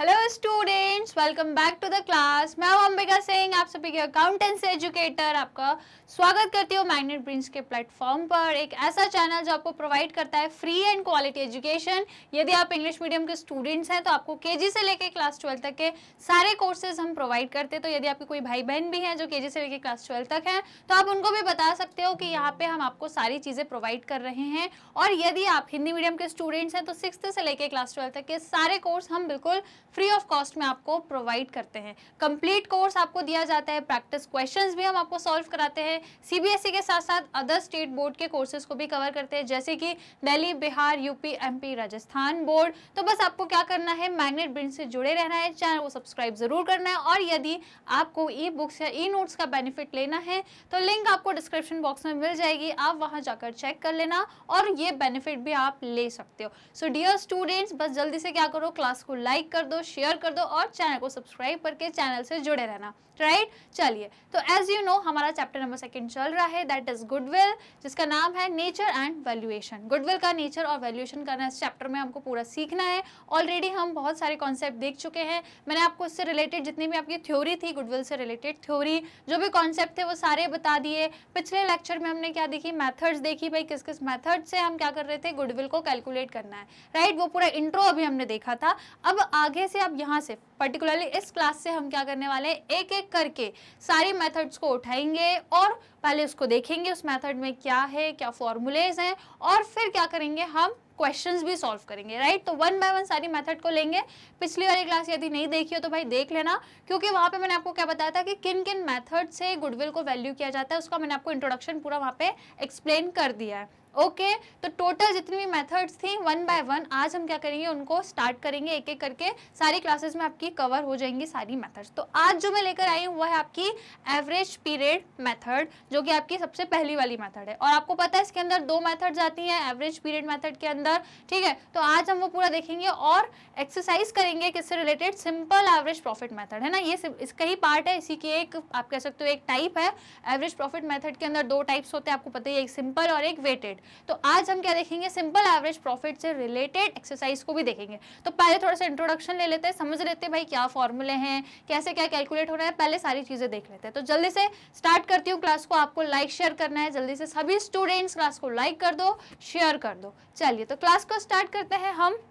Hello students, welcome back to the class. मैं हूं अंबिका सिंह, आप सभी के अकाउंटेंसी एजुकेटर। आपका स्वागत करती हूँ मैग्नेट ब्रेन्स के प्लेटफॉर्म पर, एक ऐसा चैनल जो आपको प्रोवाइड करता है फ्री एंड क्वालिटी एजुकेशन। यदि आप इंग्लिश मीडियम के स्टूडेंट्स हैं तो आपको केजी से लेकर क्लास 12 तक के सारे कोर्सेज हम प्रोवाइड करते हैं। तो यदि आपके कोई भाई बहन भी हैं जो केजी से लेकर क्लास 12 तक हैं तो आप उनको भी बता सकते हो कि यहाँ पे हम आपको सारी चीज़ें प्रोवाइड कर रहे हैं। और यदि आप हिंदी मीडियम के स्टूडेंट्स हैं तो 6th से लेकर क्लास 12 तक के सारे कोर्स हम बिल्कुल फ्री ऑफ कॉस्ट में आपको प्रोवाइड करते हैं। कंप्लीट कोर्स आपको दिया जाता है, प्रैक्टिस क्वेश्चंस भी हम आपको सॉल्व कराते हैं। सीबीएसई के साथ साथ अदर स्टेट बोर्ड के कोर्सेज को भी कवर करते हैं, जैसे कि Delhi, Bihar, UP, MP, Rajasthan board. तो बस आपको क्या करना है, मैग्नेट ब्रेन्स से जुड़े रहना है, चैनल को सब्सक्राइब जरूर करना है। और यदि आपको ई बुक्स या ई नोट्स का बेनिफिट लेना है तो लिंक आपको डिस्क्रिप्शन बॉक्स में मिल जाएगी, आप वहां जाकर चेक कर लेना और ये बेनिफिट भी आप ले सकते हो। सो डियर स्टूडेंट्स, बस जल्दी से क्या करो, क्लास को लाइक कर दो, शेयर कर दो और चैनल को सब्सक्राइब करके चैनल से जुड़े रहना, राइट। चलिए, तो एज यू नो हमारा चैप्टर नंबर 2 चल रहा है, दैट इज गुडविल, जिसका नाम है नेचर एंड वैल्यूएशन। गुडविल का नेचर और वैल्यूएशन करना इस चैप्टर में हमको पूरा सीखना है। ऑलरेडी हम बहुत सारे कॉन्सेप्ट देख चुके हैं। मैंने आपको इससे रिलेटेड जितनी भी आपकी थ्योरी थी, गुडविल से रिलेटेड थ्योरी जो भी कॉन्सेप्ट थे वो सारे बता दिए। पिछले लेक्चर में हमने क्या देखी, मैथड्स देखी, भाई किस किस मैथड से हम क्या कर रहे थे, गुडविल को कैलकुलेट करना है, राइट। वो पूरा इंट्रो अभी हमने देखा था। अब आगे से अब यहाँ से पर्टिकुलरली इस क्लास से हम क्या करने वाले हैं, एक एक करके सारी मेथड्स को उठाएंगे और पहले उसको देखेंगे उस मेथड में क्या है, क्या फॉर्मूलेज हैं, और फिर क्या करेंगे, हम क्वेश्चंस भी सॉल्व करेंगे, राइट। तो 1 बाय 1 सारी मेथड को लेंगे। पिछली वाली क्लास यदि नहीं देखी हो तो भाई देख लेना, क्योंकि वहां पे मैंने आपको क्या बताया था कि किन किन मेथड से गुडविल को वैल्यू किया जाता है, उसका मैंने आपको इंट्रोडक्शन पूरा वहां पे एक्सप्लेन कर दिया है। ओके तो टोटल जितनी भी मेथड्स थी 1 बाय 1 आज हम क्या करेंगे, उनको स्टार्ट करेंगे एक एक करके। सारी क्लासेस में आपकी कवर हो जाएंगी सारी मेथड्स। तो आज जो मैं लेकर आई हूँ वह है आपकी एवरेज पीरियड मेथड, जो कि आपकी सबसे पहली वाली मेथड है। और आपको पता है इसके अंदर 2 मेथड्स आती हैं एवरेज पीरियड मेथड के अंदर, ठीक है। तो आज हम वो पूरा देखेंगे और एक्सरसाइज करेंगे किससे related, simple average profit method है ना, ये इसका ही पार्ट है, इसी की एक आप कह सकते हो एक टाइप है। एवरेज प्रॉफिट मेथड के अंदर 2 टाइप्स होते हैं, आपको पता ही है, एक सिंपल और एक वेटेड। तो आज हम क्या देखेंगे, सिंपल एवरेज प्रॉफिट से रिलेटेड एक्सरसाइज को भी देखेंगे। तो पहले थोड़ा सा इंट्रोडक्शन ले लेते हैं, समझ लेते हैं भाई क्या फॉर्मूले हैं, कैसे क्या कैलकुलेट हो रहा है, पहले सारी चीजें देख लेते हैं। तो जल्दी से स्टार्ट करती हूँ क्लास को। आपको लाइक शेयर करना है, जल्दी से सभी स्टूडेंट्स क्लास को लाइक कर दो, शेयर कर दो। चलिए तो क्लास को स्टार्ट करते हैं हम।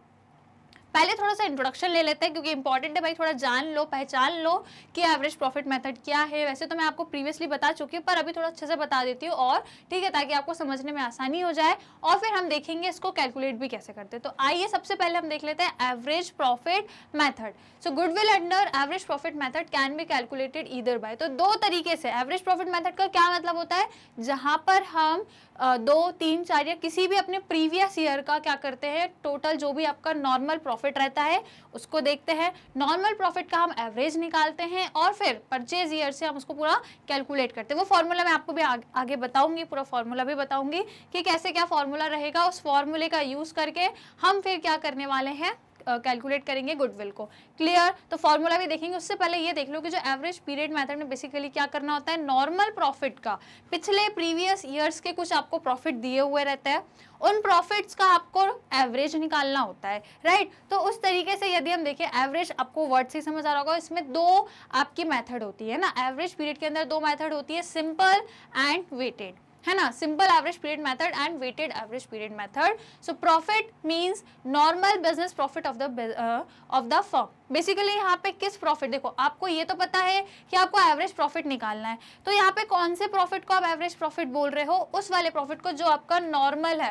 पहले थोड़ा सा इंट्रोडक्शन ले लेते हैं, क्योंकि इंपॉर्टेंट है भाई, थोड़ा जान लो, पहचान लो कि एवरेज प्रॉफिट मेथड क्या है। वैसे तो मैं आपको प्रीवियसली बता चुकी हूँ, पर अभी थोड़ा अच्छे से बता देती हूँ, और ठीक है, ताकि आपको समझने में आसानी हो जाए। और फिर हम देखेंगे इसको कैलकुलेट भी कैसे करते हैं। तो आइए सबसे पहले हम देख लेते हैं average profit method. So goodwill under average profit method can be calculated either by. तो 2 तरीके से एवरेज प्रॉफिट मेथड का क्या मतलब होता है, जहां पर हम 2, 3, 4 या किसी भी अपने प्रीवियस ईयर का क्या करते हैं, टोटल जो भी आपका नॉर्मल प्रॉफिट रहता है उसको देखते हैं, नॉर्मल प्रॉफिट का हम एवरेज निकालते हैं और फिर परचेज ईयर से हम उसको पूरा कैलकुलेट करते हैं। वो फॉर्मूला मैं आपको भी आगे बताऊंगी, पूरा फॉर्मूला भी बताऊंगी कि कैसे क्या फॉर्मूला रहेगा। उस फॉर्मूले का यूज करके हम फिर क्या करने वाले हैं, कैलकुलेट करेंगे गुडविल को। क्लियर। तो फॉर्मूला भी देखेंगे, उससे पहले ये देख लो कि जो एवरेज पीरियड मेथड में बेसिकली क्या करना होता है, नॉर्मल प्रॉफिट का पिछले प्रीवियस ईयर्स के कुछ आपको प्रॉफिट दिए हुए रहते हैं, उन प्रॉफिट्स का आपको एवरेज निकालना होता है, राइट। तो उस तरीके से यदि हम देखें, एवरेज आपको वर्ड से समझ आ रहा होगा, इसमें 2 आपकी मेथड होती है ना, एवरेज पीरियड के अंदर 2 मेथड होती है, सिंपल एंड वेटेड, है ना। Simple average period method and weighted average period method. So profit means normal business profit of the firm. Basically यहाँ पे किस प्रॉफिट, देखो आपको ये तो पता है कि आपको एवरेज प्रॉफिट निकालना है, तो यहाँ पे कौन से प्रॉफिट को आप एवरेज प्रॉफिट बोल रहे हो, उस वाले प्रॉफिट को जो आपका नॉर्मल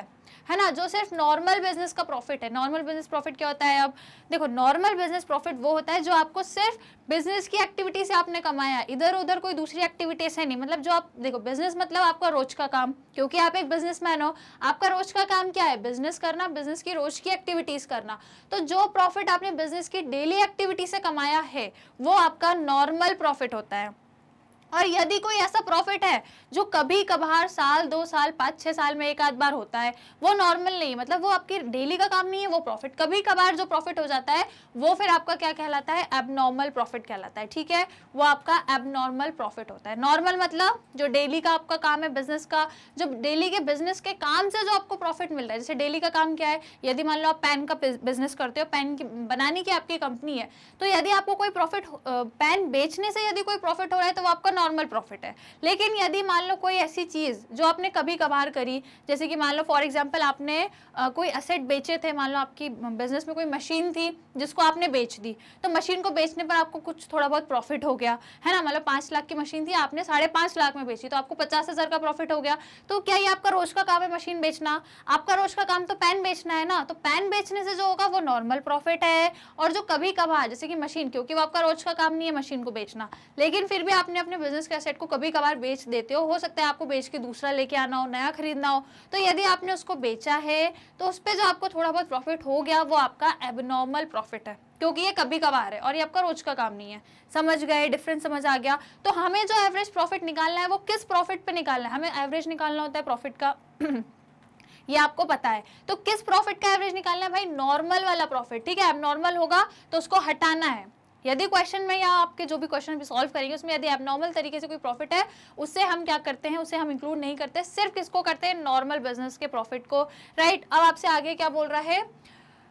है ना, जो सिर्फ नॉर्मल बिजनेस का प्रॉफिट है। नॉर्मल बिजनेस प्रॉफिट क्या होता है, अब देखो नॉर्मल बिजनेस प्रॉफिट वो होता है जो आपको सिर्फ बिजनेस की एक्टिविटी से आपने कमाया, इधर उधर कोई दूसरी एक्टिविटी से नहीं। मतलब जो आप देखो, बिजनेस मतलब आपका रोज का काम, क्योंकि आप एक बिजनेसमैन हो, आपका रोज का काम क्या है, बिजनेस करना, बिजनेस की रोज की एक्टिविटीज करना। तो जो प्रॉफिट आपने बिजनेस की डेली एक्टिविटी से कमाया है वो आपका नॉर्मल प्रॉफिट होता है। और यदि कोई ऐसा प्रॉफिट है जो कभी कभार साल 2 साल 5-6 साल में एक आध बार होता है, वो नॉर्मल नहीं, मतलब वो आपकी डेली का काम नहीं है, वो प्रॉफिट कभी कभार जो प्रॉफिट हो जाता है वो फिर आपका क्या कहलाता है, एबनॉर्मल प्रॉफिट कहलाता है। ठीक है, वो आपका एबनॉर्मल प्रॉफिट होता है। नॉर्मल मतलब जो डेली का आपका काम है बिजनेस का, जो डेली के बिजनेस के काम से जो आपको प्रॉफिट मिल रहा है। जैसे डेली का काम क्या है, यदि मान लो आप पेन का बिजनेस करते हो, पेन की बनाने की आपकी कंपनी है, तो यदि आपको कोई प्रॉफिट, पेन बेचने से यदि कोई प्रॉफिट हो रहा है तो वो आपका नॉर्मल प्रॉफिट है। लेकिन यदि मान लो कोई ऐसी चीज जो आपने कभी कभार करी, जैसे कि मान लो फॉर एग्जांपल आपने कोई एसेट बेचे थे, मान लो आपकी बिजनेस में कोई मशीन थी जिसको आपने बेच दी, तो मशीन को बेचने पर आपको कुछ थोड़ा बहुत प्रॉफिट हो गया है ना, मतलब 5 लाख की मशीन थी, आपने 5.5 लाख में बेची, तो आपको 50,000 का प्रॉफिट हो गया। तो क्या ये आपका रोज का काम है मशीन बेचना? आपका रोज का काम तो पेन बेचना है ना, तो पेन बेचने से जो होगा वो नॉर्मल प्रॉफिट है। और जो कभी कभार, जैसे कि मशीन, क्योंकि वो आपका रोज का काम नहीं है मशीन को बेचना, लेकिन फिर भी आपने अपने बिजनेस के एसेट को कभी कभार बेच देते हो सकता है आपको बेच के दूसरा लेके आना हो, नया खरीदना हो, तो यदि आपने उसको बेचा है तो उस पर जो आपको थोड़ा बहुत प्रॉफिट हो गया वो आपका एबनॉर्मल प्रॉफिट है, क्योंकि ये कभी कभार है और ये आपका रोज का काम नहीं है। समझ गए? डिफरेंस समझ आ गया? तो हमें जो एवरेज प्रॉफिट निकालना है वो किस प्रॉफिट पे निकालना है? हमें एवरेज निकालना होता है प्रॉफिट का ये आपको पता है। तो किस प्रॉफिट का एवरेज निकालना है भाई? नॉर्मल वाला प्रॉफिट। ठीक है, एबनॉर्मल होगा तो उसको हटाना है। यदि क्वेश्चन में या आपके जो भी क्वेश्चन भी सॉल्व करेंगे उसमें यदि एबनॉर्मल तरीके से कोई प्रॉफिट है, उससे हम क्या करते हैं, उसे हम इंक्लूड नहीं करते, सिर्फ किसको करते हैं? नॉर्मल बिजनेस के प्रॉफिट को। राइट, अब आपसे आगे क्या बोल रहा है?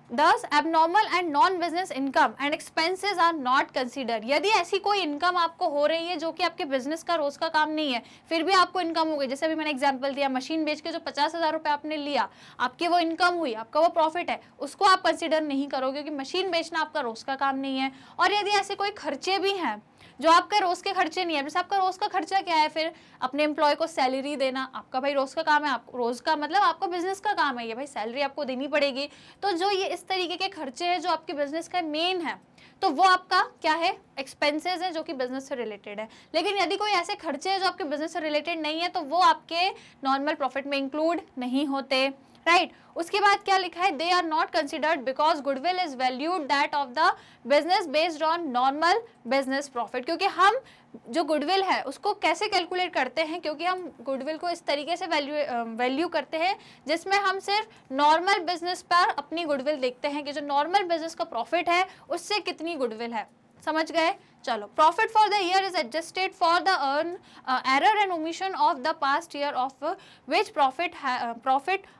Thus, abnormal and non-business income and expenses are not considered। यदि ऐसी कोई इनकम आपको हो रही है जो कि आपके बिजनेस का रोज का काम नहीं है, फिर भी आपको इनकम हो गई, जैसे अभी मैंने एग्जांपल दिया, मशीन बेच के जो 50,000 रुपए आपने लिया, आपकी वो इनकम हुई, आपका वो प्रॉफिट है, उसको आप कंसिडर नहीं करोगे क्योंकि मशीन बेचना आपका रोज का काम नहीं है। और यदि ऐसे कोई खर्चे भी हैं जो आपके रोज के खर्चे नहीं है, जैसे आपका रोज का खर्चा क्या है, फिर अपने एम्प्लॉय को सैलरी देना, आपका भाई रोज का काम है, आप रोज का मतलब आपका बिजनेस का काम है ये, भाई सैलरी आपको देनी पड़ेगी। तो जो ये इस तरीके के खर्चे हैं जो आपके बिजनेस का मेन है, तो वो आपका क्या है? एक्सपेंसेस है जो कि बिजनेस से रिलेटेड है। लेकिन यदि कोई ऐसे खर्चे हैं जो आपके बिजनेस से रिलेटेड नहीं है तो वो आपके नॉर्मल प्रॉफिट में इंक्लूड नहीं होते। राइट, उसके बाद क्या लिखा है? They are not considered because goodwill is valued that of the business based on normal business profit. क्योंकि हम जो गुडविल है उसको कैसे कैलकुलेट करते हैं, क्योंकि हम गुडविल को इस तरीके से वैल्यू करते हैं जिसमें हम सिर्फ नॉर्मल बिजनेस पर अपनी गुडविल देखते हैं कि जो नॉर्मल बिजनेस का प्रॉफिट है उससे कितनी गुडविल है। समझ गए? चलो, profit for the year is adjusted for the error and omission of the past year of which profit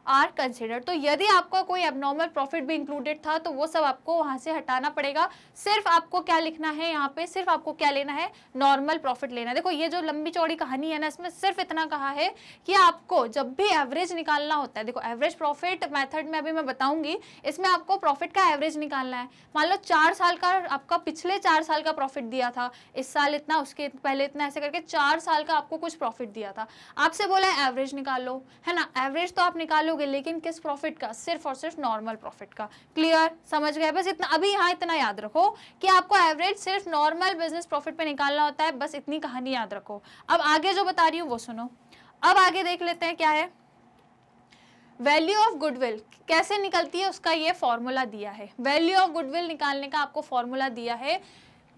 are considered. तो यदि आपका कोई एबनॉर्मल प्रॉफिट भी इंक्लूडेड था तो वो सब आपको वहां से हटाना पड़ेगा। सिर्फ आपको क्या लिखना है यहाँ पे? सिर्फ आपको क्या लेना है? नॉर्मल प्रॉफिट लेना है। देखो ये जो लंबी चौड़ी कहानी है ना, इसमें सिर्फ इतना कहा है कि आपको जब भी एवरेज निकालना होता है, देखो एवरेज प्रॉफिट मेथड में अभी मैं बताऊंगी, इसमें आपको प्रॉफिट का एवरेज निकालना है। मान लो 4 साल का आपका, पिछले 4 साल का प्रॉफिट दिया था, इस साल इतना, उसके पहले इतना, ऐसे करके 4 साल का आपको कुछ प्रॉफिट दिया था, आपसे बोला है एवरेज निकालो, है ना। एवरेज तो आप निकालोगे लेकिन किस प्रॉफिट का? सिर्फ और सिर्फ नॉर्मल प्रॉफिट का। क्लियर? समझ गए? बस इतना, अभी यहाँ इतना याद रखो कि आपको एवरेज सिर्फ नॉर्मल बिजनेस प्रॉफिट पे निकालना होता है, बस इतनी कहानी याद रखो। अब आगे जो बता रही हूँ वो सुनो। अब आगे देख लेते हैं क्या है। वैल्यू ऑफ गुडविल कैसे निकलती है उसका ये फॉर्मूला दिया है। वैल्यू ऑफ गुडविल निकालने का आपको फॉर्मूला दिया है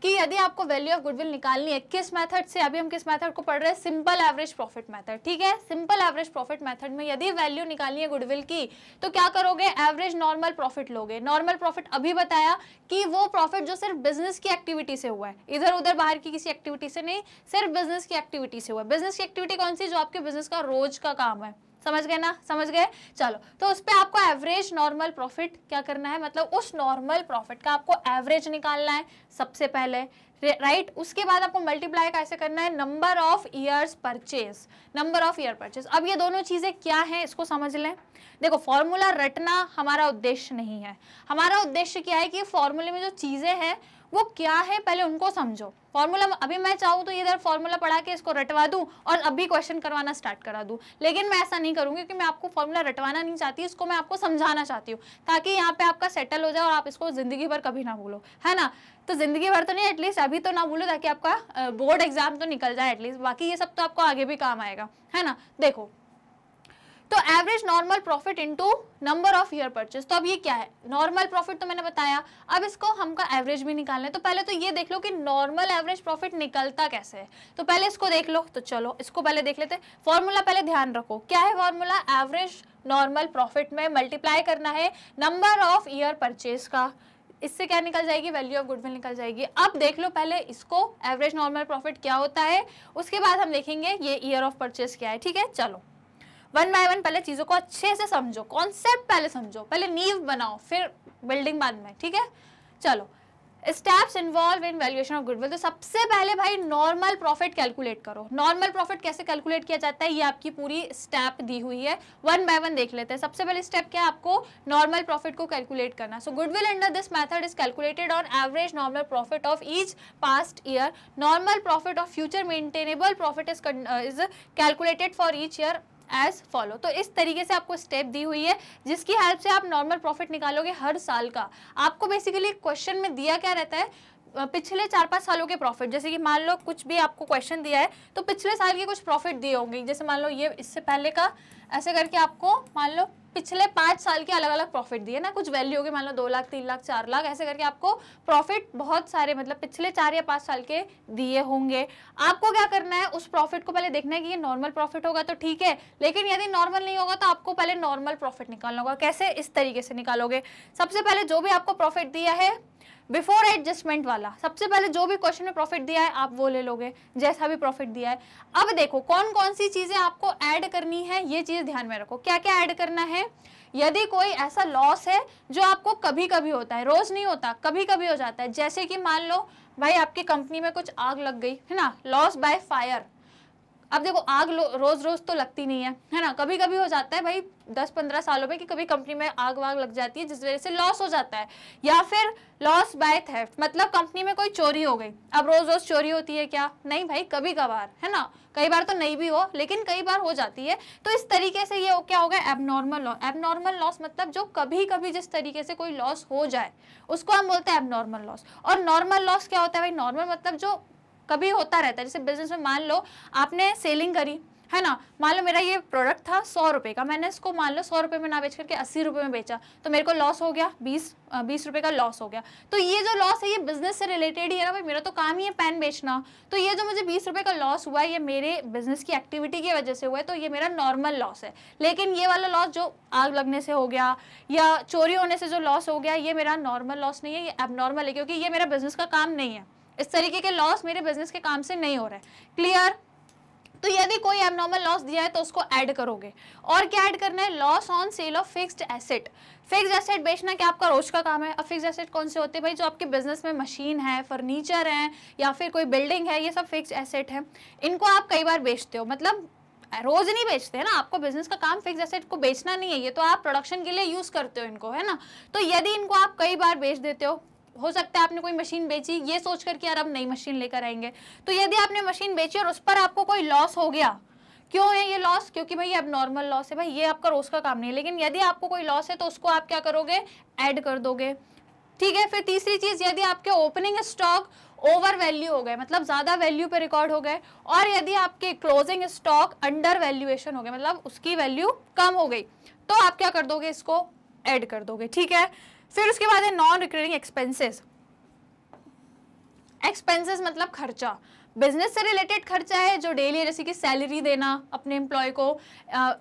कि यदि आपको वैल्यू ऑफ गुडविल निकालनी है किस मेथड से, अभी हम किस मेथड को पढ़ रहे हैं? Simple average profit method. ठीक है, सिंपल एवरेज प्रॉफिट मेथड में यदि वैल्यू निकालनी है गुडविल की तो क्या करोगे? एवरेज नॉर्मल प्रॉफिट लोगे। नॉर्मल प्रॉफिट अभी बताया कि वो प्रॉफिट जो सिर्फ बिजनेस की एक्टिविटी से हुआ है, इधर उधर बाहर की किसी एक्टिविटी से नहीं, सिर्फ बिजनेस की एक्टिविटी से हुआ है। बिजनेस की एक्टिविटी कौन सी? जो आपके बिजनेस का रोज का काम है। समझ गए ना? समझ गए? चलो, तो उस पे आपको एवरेज नॉर्मल प्रॉफिट क्या करना है, मतलब उस नॉर्मल प्रॉफिट का आपको एवरेज निकालना है सबसे पहले। राइट, उसके बाद आपको मल्टीप्लाई कैसे करना है? Number of years purchase, number of year purchase. अब ये दोनों चीजें क्या है इसको समझ लें। देखो, फॉर्मूला रटना हमारा उद्देश्य नहीं है। हमारा उद्देश्य क्या है कि फॉर्मूले में जो चीजें हैं वो क्या है पहले उनको समझो। फॉर्मूला अभी मैं चाहूँ तो इधर फॉर्मूला पढ़ा के इसको रटवा दूं और अभी क्वेश्चन करवाना स्टार्ट करा दूं, लेकिन मैं ऐसा नहीं करूंगी क्योंकि मैं आपको फॉर्मूला रटवाना नहीं चाहती, इसको मैं आपको समझाना चाहती हूँ ताकि यहाँ पे आपका सेटल हो जाए और आप इसको जिंदगी भर कभी ना भूलो, है ना। तो जिंदगी भर तो नहीं, एटलीस्ट अभी तो ना भूलो ताकि आपका बोर्ड एग्जाम तो निकल जाए एटलीस्ट, बाकी ये सब तो आपको आगे भी काम आएगा, है ना। देखो, तो average normal profit into number of year purchase. तो अब ये क्या है, नॉर्मल प्रॉफिट तो मैंने बताया, अब इसको हमका एवरेज भी निकालना है। तो पहले तो ये देख लो कि नॉर्मल एवरेज प्रॉफिट निकलता कैसे है, तो पहले इसको देख लो। तो चलो इसको पहले देख लेते हैं। फॉर्मूला पहले ध्यान रखो, क्या है फॉर्मूला, एवरेज नॉर्मल प्रॉफिट में मल्टीप्लाई करना है नंबर ऑफ ईयर परचेज का, इससे क्या निकल जाएगी, वैल्यू ऑफ गुडविल निकल जाएगी। अब देख लो पहले इसको, एवरेज नॉर्मल प्रॉफिट क्या होता है, उसके बाद हम देखेंगे ये ईयर ऑफ परचेज क्या है। ठीक है, चलो वन बाय वन पहले चीजों को अच्छे से समझो, कॉन्सेप्ट पहले समझो, पहले नींव बनाओ, फिर बिल्डिंग बाद में। ठीक है, चलो steps involve in valuation of goodwill. तो सबसे पहले भाई नॉर्मल प्रॉफिट कैलकुलेट करो। नॉर्मल प्रॉफिट कैसे कैलकुलेट किया जाता है, ये आपकी पूरी स्टेप दी हुई है, वन बाय वन देख लेते हैं। सबसे पहले स्टेप क्या है, आपको नॉर्मल प्रॉफिट को कैलकुलेट करना। So goodwill under this method is calculated on average normal profit of each past year. Normal profit of future maintainable profit is calculated for each year as follow. तो इस तरीके से आपको step दी हुई है जिसकी हेल्प से आप नॉर्मल प्रॉफिट निकालोगे हर साल का। आपको बेसिकली क्वेश्चन में दिया क्या रहता है, पिछले 4-5 सालों के प्रॉफिट, जैसे कि मान लो कुछ भी आपको क्वेश्चन दिया है तो पिछले साल के कुछ प्रॉफिट दिए होंगे, जैसे मान लो ये इससे पहले का, ऐसे करके आपको मान लो पिछले 5 साल के अलग अलग प्रॉफिट दिए ना, कुछ वैल्यू होगी, मान लो 2 लाख 3 लाख 4 लाख, ऐसे करके आपको प्रॉफिट बहुत सारे मतलब पिछले 4 या 5 साल के दिए होंगे। आपको क्या करना है, उस प्रॉफिट को पहले देखना है कि ये नॉर्मल प्रॉफिट होगा तो ठीक है, लेकिन यदि नॉर्मल नहीं होगा तो आपको पहले नॉर्मल प्रॉफिट निकालना होगा। कैसे, इस तरीके से निकालोगे। सबसे पहले जो भी आपको प्रॉफिट दिया है बिफोर एडजस्टमेंट वाला, सबसे पहले जो भी क्वेश्चन में प्रॉफिट दिया है आप वो ले लोगे, जैसा भी प्रॉफिट दिया है। अब देखो कौन कौन सी चीजें आपको ऐड करनी है, ये चीज ध्यान में रखो, क्या क्या ऐड करना है। यदि कोई ऐसा लॉस है जो आपको कभी कभी होता है, रोज नहीं होता, कभी कभी हो जाता है, जैसे कि मान लो भाई आपकी कंपनी में कुछ आग लग गई है ना, लॉस बाय फायर। अब देखो आग रोज रोज तो लगती नहीं है ना, कभी कभी हो जाता है भाई 10-15 सालों में कि कभी कंपनी में आग वाग लग जाती है जिस वजह से लॉस हो जाता है। या फिर लॉस बाय थेफ्ट, मतलब कंपनी में कोई चोरी हो गई। अब रोज रोज चोरी होती है क्या, नहीं भाई, कभी कभार, है ना, कई बार तो नहीं भी हो लेकिन कई बार हो जाती है। तो इस तरीके से ये क्या होगा, एबनॉर्मल लॉस। एबनॉर्मल लॉस मतलब जो कभी कभी जिस तरीके से कोई लॉस हो जाए उसको हम बोलते हैं एबनॉर्मल लॉस। और नॉर्मल लॉस क्या होता है भाई, नॉर्मल मतलब जो कभी होता रहता है। जैसे बिजनेस में मान लो आपने सेलिंग करी है ना, मान लो मेरा ये प्रोडक्ट था 100 रुपये का, मैंने इसको मान लो 100 रुपये में ना बेच करके 80 रुपये में बेचा, तो मेरे को लॉस हो गया, 20 रुपये का लॉस हो गया। तो ये जो लॉस है ये बिजनेस से रिलेटेड ही है ना भाई, मेरा तो काम ही है पेन बेचना, तो ये जो मुझे 20 रुपये का लॉस हुआ है ये मेरे बिजनेस की एक्टिविटी की वजह से हुआ है, तो ये मेरा नॉर्मल लॉस है। लेकिन ये वाला लॉस जो आग लगने से हो गया या चोरी होने से जो लॉस हो गया, ये मेरा नॉर्मल लॉस नहीं है, ये एबनॉर्मल है, क्योंकि ये मेरा बिजनेस का काम नहीं है। इस तरीके के लॉस मेरे बिजनेस के काम से नहीं हो रहे। क्लियर। तो यदि कोई एबनॉर्मल लॉस दिया है तो उसको ऐड करोगे। और क्या ऐड करना है, loss on sale of fixed asset. Fixed asset बेचना क्या आपका रोज का काम है। अब फिक्स्ड एसेट कौन से होते हैं भाई, जो आपके बिजनेस में मशीन है, फर्नीचर है या फिर कोई बिल्डिंग है, ये सब फिक्स्ड एसेट है। इनको आप कई बार बेचते हो, मतलब रोज नहीं बेचते हैं ना, आपको बिजनेस का काम फिक्स्ड एसेट को बेचना नहीं है, ये तो आप प्रोडक्शन के लिए यूज करते हो इनको, है ना। तो यदि इनको आप कई बार बेच देते हो सकता है आपने कोई मशीन बेची ये सोच कर कि यार अब नई मशीन लेकर आएंगे, तो यदि आपने मशीन बेची और उस पर आपको कोई लॉस हो गया, क्यों है ये लॉस, क्योंकि भाई ये अब नॉर्मल लॉस है, भाई ये आपका रोज का काम नहीं है। लेकिन यदि आपको कोई लॉस है तो उसको आप क्या करोगे, ऐड कर दोगे। ठीक है। फिर तीसरी चीज, यदि आपके ओपनिंग स्टॉक ओवर वैल्यू हो गए, मतलब ज्यादा वैल्यू पे रिकॉर्ड हो गए, और यदि आपके क्लोजिंग स्टॉक अंडर वैल्यूएशन हो गए, मतलब उसकी वैल्यू कम हो गई, तो आप क्या कर दोगे, इसको ऐड कर दोगे। ठीक है। फिर उसके बाद है नॉन रिकरिंग एक्सपेंसेस। एक्सपेंसेस मतलब खर्चा, बिजनेस से रिलेटेड खर्चा है जो डेली, जैसे कि सैलरी देना अपने एम्प्लॉय को,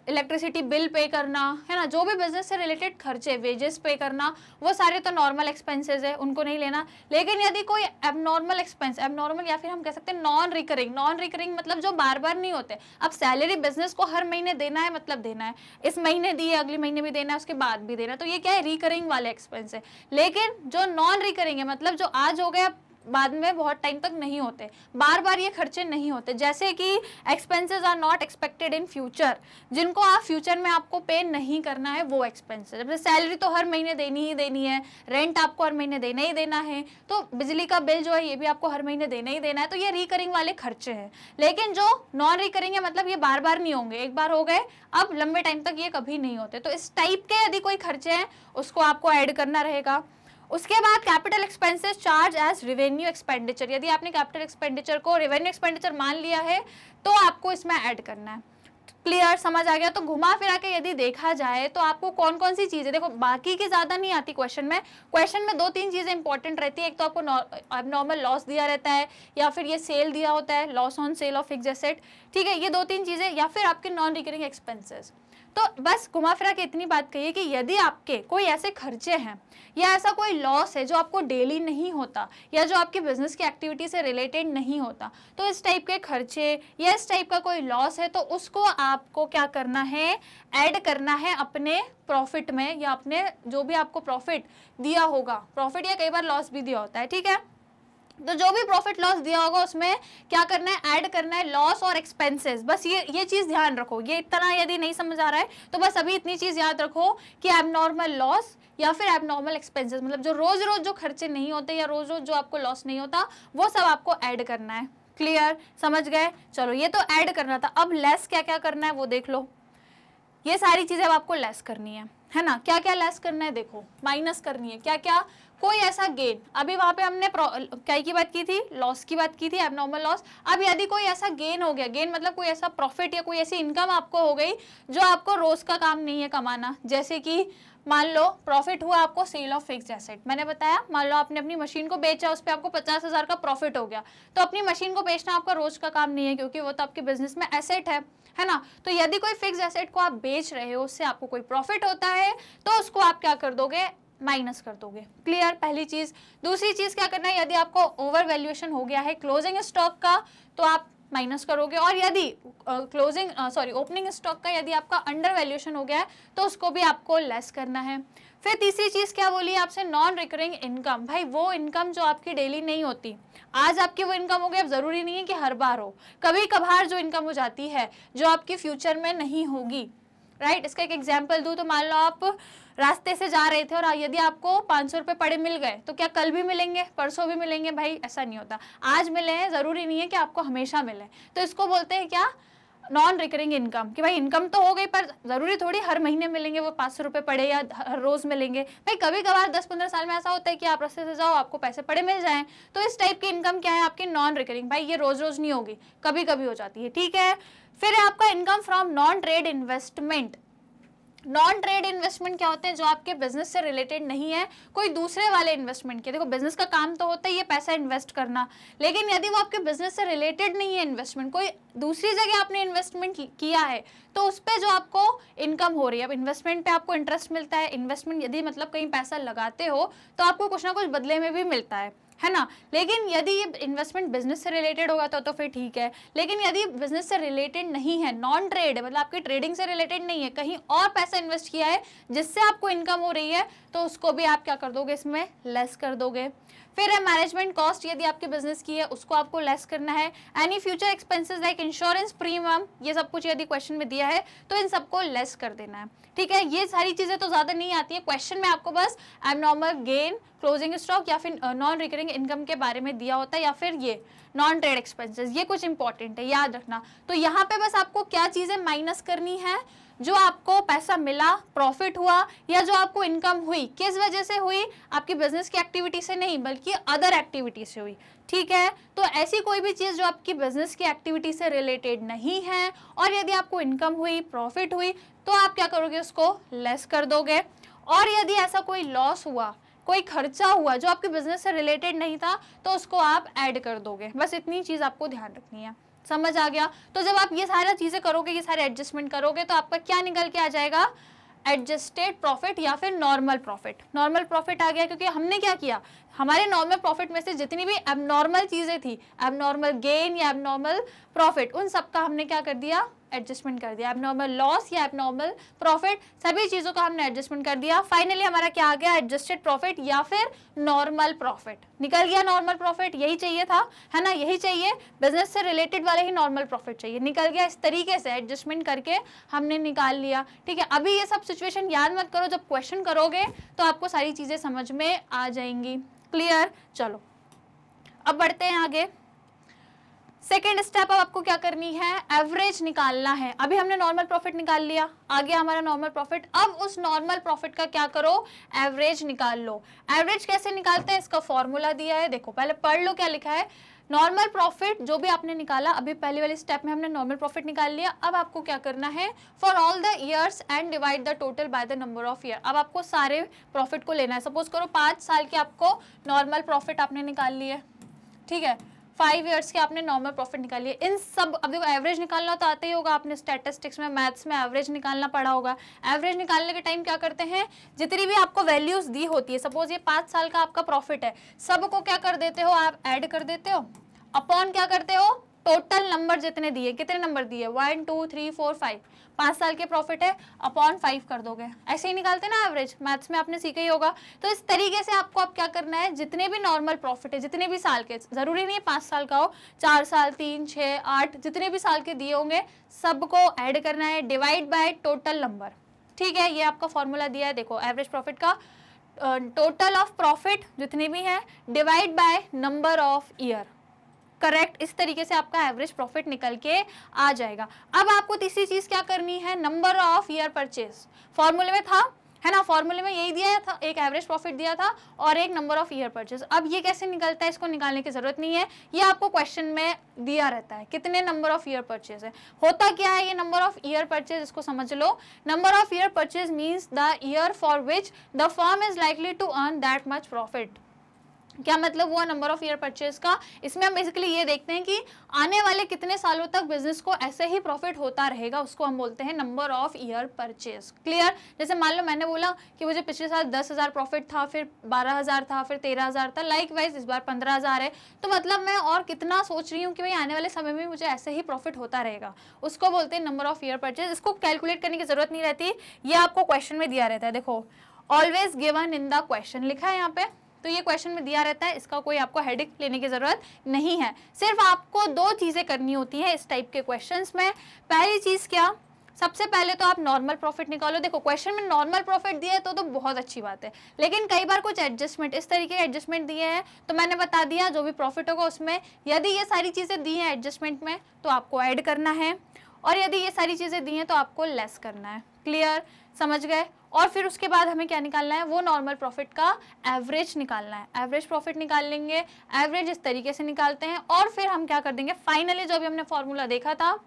इलेक्ट्रिसिटी बिल पे करना, है ना, जो भी बिजनेस से रिलेटेड खर्चे, वेजेस पे करना, वो सारे तो नॉर्मल एक्सपेंसेस है, उनको नहीं लेना। लेकिन यदि कोई एबनॉर्मल एक्सपेंस, एबनॉर्मल या फिर हम कह सकते हैं नॉन रिकरिंग, नॉन रिकरिंग मतलब जो बार बार नहीं होते। अब सैलरी बिजनेस को हर महीने देना है, मतलब देना है, इस महीने दिए अगले महीने भी देना है, उसके बाद भी देना है, तो ये क्या है, रिकरिंग वाले एक्सपेंस है। लेकिन जो नॉन रिकरिंग है, मतलब जो आज हो गया बाद में बहुत टाइम तक नहीं होते, बार बार ये खर्चे नहीं होते, जैसे कि expenses are not expected in future, जिनको आप फ्यूचर में आपको पे नहीं करना है, वो एक्सपेंसेस। जैसे सैलरी तो हर महीने देनी ही देनी है, रेंट आपको हर महीने देना ही देना है, तो बिजली का बिल जो है ये भी आपको हर महीने देना ही देना है, तो ये रिकरिंग वाले खर्चे हैं। लेकिन जो नॉन रिकरिंग है, मतलब ये बार बार नहीं होंगे, एक बार हो गए अब लंबे टाइम तक ये कभी नहीं होते, तो इस टाइप के यदि कोई खर्चे हैं उसको आपको ऐड करना रहेगा। उसके बाद capital expenses charge as revenue expenditure, यदि आपने कैपिटल एक्सपेंडिचर को रेवेन्यू एक्सपेंडिचर मान लिया है तो आपको इसमें ऐड करना है। क्लियर, समझ आ गया। तो घुमा फिरा के यदि देखा जाए तो आपको कौन कौन सी चीजें, देखो बाकी की ज्यादा नहीं आती क्वेश्चन में 2-3 चीजें इंपॉर्टेंट रहती है। एक तो आपको एबनॉर्मल लॉस दिया रहता है, या फिर ये सेल दिया होता है, loss on sale of fixed asset, ठीक है, ये 2-3 चीजें, या फिर आपके नॉन रिकरिंग एक्सपेंसेस। तो बस घुमा फिरा के इतनी बात कहिए कि यदि आपके कोई ऐसे खर्चे हैं या ऐसा कोई लॉस है जो आपको डेली नहीं होता या जो आपके बिजनेस की एक्टिविटी से रिलेटेड नहीं होता, तो इस टाइप के खर्चे या इस टाइप का कोई लॉस है तो उसको आपको क्या करना है, ऐड करना है अपने प्रॉफिट में, या अपने जो भी आपको प्रॉफिट दिया होगा, प्रॉफिट या कई बार लॉस भी दिया होता है, ठीक है, तो जो भी प्रॉफिट लॉस दिया होगा उसमें क्या करना है, ऐड करना है लॉस और एक्सपेंसेस। बस ये चीज ध्यान रखो। ये इतना यदि नहीं समझ आ रहा है तो बस अभी इतनी चीज याद रखो कि एबनॉर्मल लॉस या फिर एबनॉर्मल एक्सपेंसेस, मतलब जो रोज रोज जो खर्चे नहीं होते या रोज रोज जो आपको लॉस नहीं होता, वो सब आपको ऐड करना है। क्लियर, समझ गए? चलो ये तो ऐड करना था। अब लेस क्या क्या करना है वो देख लो। ये सारी चीजें अब आपको लेस करनी है ना। क्या क्या लेस करना है, देखो माइनस करनी है। क्या क्या, कोई ऐसा गेन, अभी वहां पे हमने क्या की बात की थी, लॉस की बात की थी, एबनॉर्मल लॉस। अब यदि कोई ऐसा गेन हो गया, गेन मतलब कोई ऐसा प्रॉफिट या कोई ऐसी इनकम आपको हो गई जो आपको रोज का काम नहीं है कमाना, जैसे कि मान लो प्रॉफिट हुआ आपको सेल ऑफ फिक्स्ड एसेट, मैंने बताया, मान लो आपने अपनी मशीन को बेचा, उस पर आपको 50,000 का प्रॉफिट हो गया, तो अपनी मशीन को बेचना आपका रोज का काम नहीं है, क्योंकि वो तो आपके बिजनेस में एसेट है ना। तो यदि कोई फिक्स एसेट को आप बेच रहे हो, उससे आपको कोई प्रॉफिट होता है, तो उसको आप क्या कर दोगे, माइनस कर दोगे। क्लियर, पहली चीज। दूसरी चीज क्या करना है, यदि आपको ओवर वैल्यूएशन हो गया है क्लोजिंग स्टॉक का, तो आप माइनस करोगे, और यदि ओपनिंग स्टॉक का यदि आपका अंडर वैल्यूएशन हो गया है तो उसको भी आपको लेस करना है। फिर तीसरी चीज क्या बोली आपसे, नॉन रिकरिंग इनकम। भाई वो इनकम जो आपकी डेली नहीं होती, आज आपकी वो इनकम हो गई, अब जरूरी नहीं है कि हर बार हो, कभी कभार जो इनकम हो जाती है जो आपकी फ्यूचर में नहीं होगी, राइट। इसका एक एग्जाम्पल दूं तो मान लो आप रास्ते से जा रहे थे और यदि आपको 500 रुपए पड़े मिल गए, तो क्या कल भी मिलेंगे, परसों भी मिलेंगे? भाई ऐसा नहीं होता। आज मिले हैं, जरूरी नहीं है कि आपको हमेशा मिले। तो इसको बोलते हैं क्या, नॉन रिकरिंग इनकम। कि भाई इनकम तो हो गई, पर जरूरी थोड़ी हर महीने मिलेंगे वो 500 रुपए पड़े या हर रोज मिलेंगे। भाई कभी कभार 10-15 साल में ऐसा होता है कि आप रास्ते से जाओ, आपको पैसे पड़े मिल जाएं, तो इस टाइप की इनकम क्या है आपकी, नॉन रिकरिंग। भाई ये रोज रोज नहीं होगी, कभी कभी हो जाती है, ठीक है। फिर है आपका income from non trade investment. Non trade investment क्या होते हैं, जो आपके बिजनेस से रिलेटेड नहीं है, कोई दूसरे वाले इन्वेस्टमेंट के। देखो बिजनेस का काम तो होता है ये पैसा इन्वेस्ट करना, लेकिन यदि वो आपके बिजनेस से रिलेटेड नहीं है इन्वेस्टमेंट, कोई दूसरी जगह आपने इन्वेस्टमेंट किया है, तो उस पर जो आपको इनकम हो रही है, अब इन्वेस्टमेंट पे आपको इंटरेस्ट मिलता है। इन्वेस्टमेंट यदि मतलब कहीं पैसा लगाते हो तो आपको कुछ ना कुछ बदले में भी मिलता है ना। लेकिन यदि ये इन्वेस्टमेंट बिजनेस से रिलेटेड होगा तो फिर ठीक है, लेकिन यदि बिजनेस से रिलेटेड नहीं है, नॉन ट्रेड है, मतलब आपकी ट्रेडिंग से रिलेटेड नहीं है, कहीं और पैसा इन्वेस्ट किया है जिससे आपको इनकम हो रही है, तो उसको भी आप क्या कर दोगे, इसमें लेस कर दोगे। फिर है मैनेजमेंट कॉस्ट, यदि आपके बिजनेस की है उसको आपको लेस करना है। Any future expenses like insurance premium, ये सब कुछ यदि क्वेश्चन में दिया है तो इन सबको लेस कर देना है, ठीक है। ये सारी चीजें तो ज्यादा नहीं आती है क्वेश्चन में, आपको बस एबनॉर्मल गेन, क्लोजिंग स्टॉक या फिर नॉन रिकरिंग इनकम के बारे में दिया होता है, या फिर ये नॉन ट्रेड एक्सपेंसेस, ये कुछ इंपॉर्टेंट है, याद रखना। तो यहाँ पे बस आपको क्या चीजें माइनस करनी है, जो आपको पैसा मिला, प्रॉफिट हुआ, या जो आपको इनकम हुई, किस वजह से हुई, आपकी बिजनेस की एक्टिविटी से नहीं बल्कि अदर एक्टिविटी से हुई, ठीक है। तो ऐसी कोई भी चीज जो आपकी बिजनेस की एक्टिविटी से रिलेटेड नहीं है, और यदि आपको इनकम हुई, प्रॉफिट हुई, तो आप क्या करोगे, उसको लेस कर दोगे। और यदि ऐसा कोई लॉस हुआ, कोई खर्चा हुआ जो आपके बिजनेस से रिलेटेड नहीं था, तो उसको आप ऐड कर दोगे। बस इतनी चीज आपको ध्यान रखनी है, समझ आ गया। तो जब आप ये सारा चीजें करोगे, ये सारे एडजस्टमेंट करोगे, तो आपका क्या निकल के आ जाएगा, एडजस्टेड प्रॉफिट या फिर नॉर्मल प्रॉफिट। नॉर्मल प्रॉफिट आ गया क्योंकि हमने क्या किया, हमारे नॉर्मल प्रॉफिट में से जितनी भी एबनॉर्मल चीजें थी, एबनॉर्मल गेन या एबनॉर्मल प्रॉफिट, उन सब का हमने क्या कर दिया, एडजस्टमेंट कर दिया। एबनॉर्मल लॉस या एबनॉर्मल प्रॉफिट, सभी चीजों का हमने एडजस्टमेंट कर दिया। फाइनली हमारा क्या आ गया, एडजस्टेड प्रॉफिट या फिर नॉर्मल प्रॉफिट निकल गया। नॉर्मल प्रॉफिट यही चाहिए था, है ना, यही चाहिए, बिजनेस से रिलेटेड वाले ही नॉर्मल प्रॉफिट चाहिए, निकल गया। इस तरीके से एडजस्टमेंट करके हमने निकाल लिया, ठीक है। अभी ये सब सिचुएशन याद मत करो, जब क्वेश्चन करोगे तो आपको सारी चीजें समझ में आ जाएंगी। क्लियर, चलो अब बढ़ते हैं आगे। सेकेंड स्टेप अब आपको क्या करनी है, एवरेज निकालना है। अभी हमने नॉर्मल प्रॉफिट निकाल लिया, आ गया हमारा नॉर्मल प्रॉफिट। अब उस नॉर्मल प्रॉफिट का क्या करो, एवरेज निकाल लो। एवरेज कैसे निकालते हैं, इसका फॉर्मूला दिया है, देखो पहले पढ़ लो क्या लिखा है। नॉर्मल प्रॉफिट जो भी आपने निकाला, अभी पहले वाली स्टेप में हमने नॉर्मल प्रॉफिट निकाल लिया। अब आपको क्या करना है, for all the years and divide the total by the number of year. अब आपको सारे प्रॉफिट को लेना है। सपोज करो 5 साल के आपको नॉर्मल प्रॉफिट आपने निकाल लिए, ठीक है, 5 ईयर्स के आपने नॉर्मल प्रॉफिट निकालिए। इन सब, अब देखो एवरेज निकालना तो आते ही होगा, आपने स्टैटिस्टिक्स में, मैथ्स में एवरेज निकालना पड़ा होगा। एवरेज निकालने के टाइम क्या करते हैं, जितनी भी आपको वैल्यूज दी होती है, सपोज ये 5 साल का आपका प्रॉफिट है, सबको क्या कर देते हो आप, ऐड कर देते हो, अपॉन क्या करते हो, टोटल नंबर जितने दिए, कितने नंबर दिए, 1 2 3 4 5, 5 साल के प्रॉफिट है, अपॉन 5 कर दोगे। ऐसे ही निकालते ना एवरेज, मैथ्स में आपने सीखा ही होगा। तो इस तरीके से आपको अब क्या करना है, जितने भी नॉर्मल प्रॉफिट है, जितने भी साल के, जरूरी नहीं है 5 साल का हो, 4 साल, 3 6 8, जितने भी साल के दिए होंगे सबको ऐड करना है, डिवाइड बाय टोटल नंबर। ठीक है, ये आपका फॉर्मूला दिया है, देखो एवरेज प्रॉफिट का टोटल ऑफ प्रॉफिट जितने भी है divide by number of year. Correct, इस तरीके से आपका एवरेज प्रॉफिट निकल के आ जाएगा। अब आपको तीसरी चीज क्या करनी है, नंबर ऑफ ईयर परचेज। फॉर्मूले में था, है ना, फॉर्मूले में यही दिया था, एक एवरेज प्रॉफिट दिया था और एक नंबर ऑफ ईयर परचेज। अब ये कैसे निकलता है, इसको निकालने की जरूरत नहीं है, ये आपको क्वेश्चन में दिया रहता है कितने नंबर ऑफ ईयर परचेज है। होता क्या है ये नंबर ऑफ ईयर परचेज, इसको समझ लो। Number of year purchase means the year for which the firm is likely to earn that much profit. क्या मतलब हुआ नंबर ऑफ ईयर परचेज का, इसमें हम बेसिकली ये देखते हैं कि आने वाले कितने सालों तक बिजनेस को ऐसे ही प्रॉफिट होता रहेगा, उसको हम बोलते हैं number of year purchase. Clear, जैसे मान लो मैंने बोला कि मुझे पिछले साल 10,000 प्रॉफिट था, फिर 12,000 था, फिर 13,000 था, लाइक वाइज इस बार 15,000 है, तो मतलब मैं और कितना सोच रही हूँ कि भाई आने वाले समय में मुझे ऐसे ही प्रॉफिट होता रहेगा, उसको बोलते हैं नंबर ऑफ ईयर परचेज। इसको कैलकुलेट करने की जरूरत नहीं रहती, ये आपको क्वेश्चन में दिया रहता है। देखो always given in the question लिखा है यहाँ पे, तो ये क्वेश्चन में दिया रहता है, इसका कोई आपको हेडिक लेने की जरूरत नहीं है। सिर्फ आपको 2 चीजें करनी होती हैं इस टाइप के क्वेश्चंस में। पहली चीज क्या, सबसे पहले तो आप नॉर्मल प्रॉफिट निकालो। देखो क्वेश्चन में नॉर्मल प्रॉफिट दिया है तो बहुत अच्छी बात है, लेकिन कई बार कुछ एडजस्टमेंट, इस तरीके के एडजस्टमेंट दिए हैं, तो मैंने बता दिया जो भी प्रॉफिट होगा उसमें यदि ये सारी चीजें दी हैं एडजस्टमेंट में तो आपको ऐड करना है, और यदि ये सारी चीजें दी हैं तो आपको लेस करना है। क्लियर, समझ गए। और फिर उसके बाद हमें क्या निकालना है, वो नॉर्मल प्रॉफिट का एवरेज निकालना है। एवरेज प्रॉफिट निकाल लेंगे, एवरेज इस तरीके से निकालते हैं, और फिर हम क्या कर देंगे, फाइनली जो भी हमने फॉर्मूला देखा था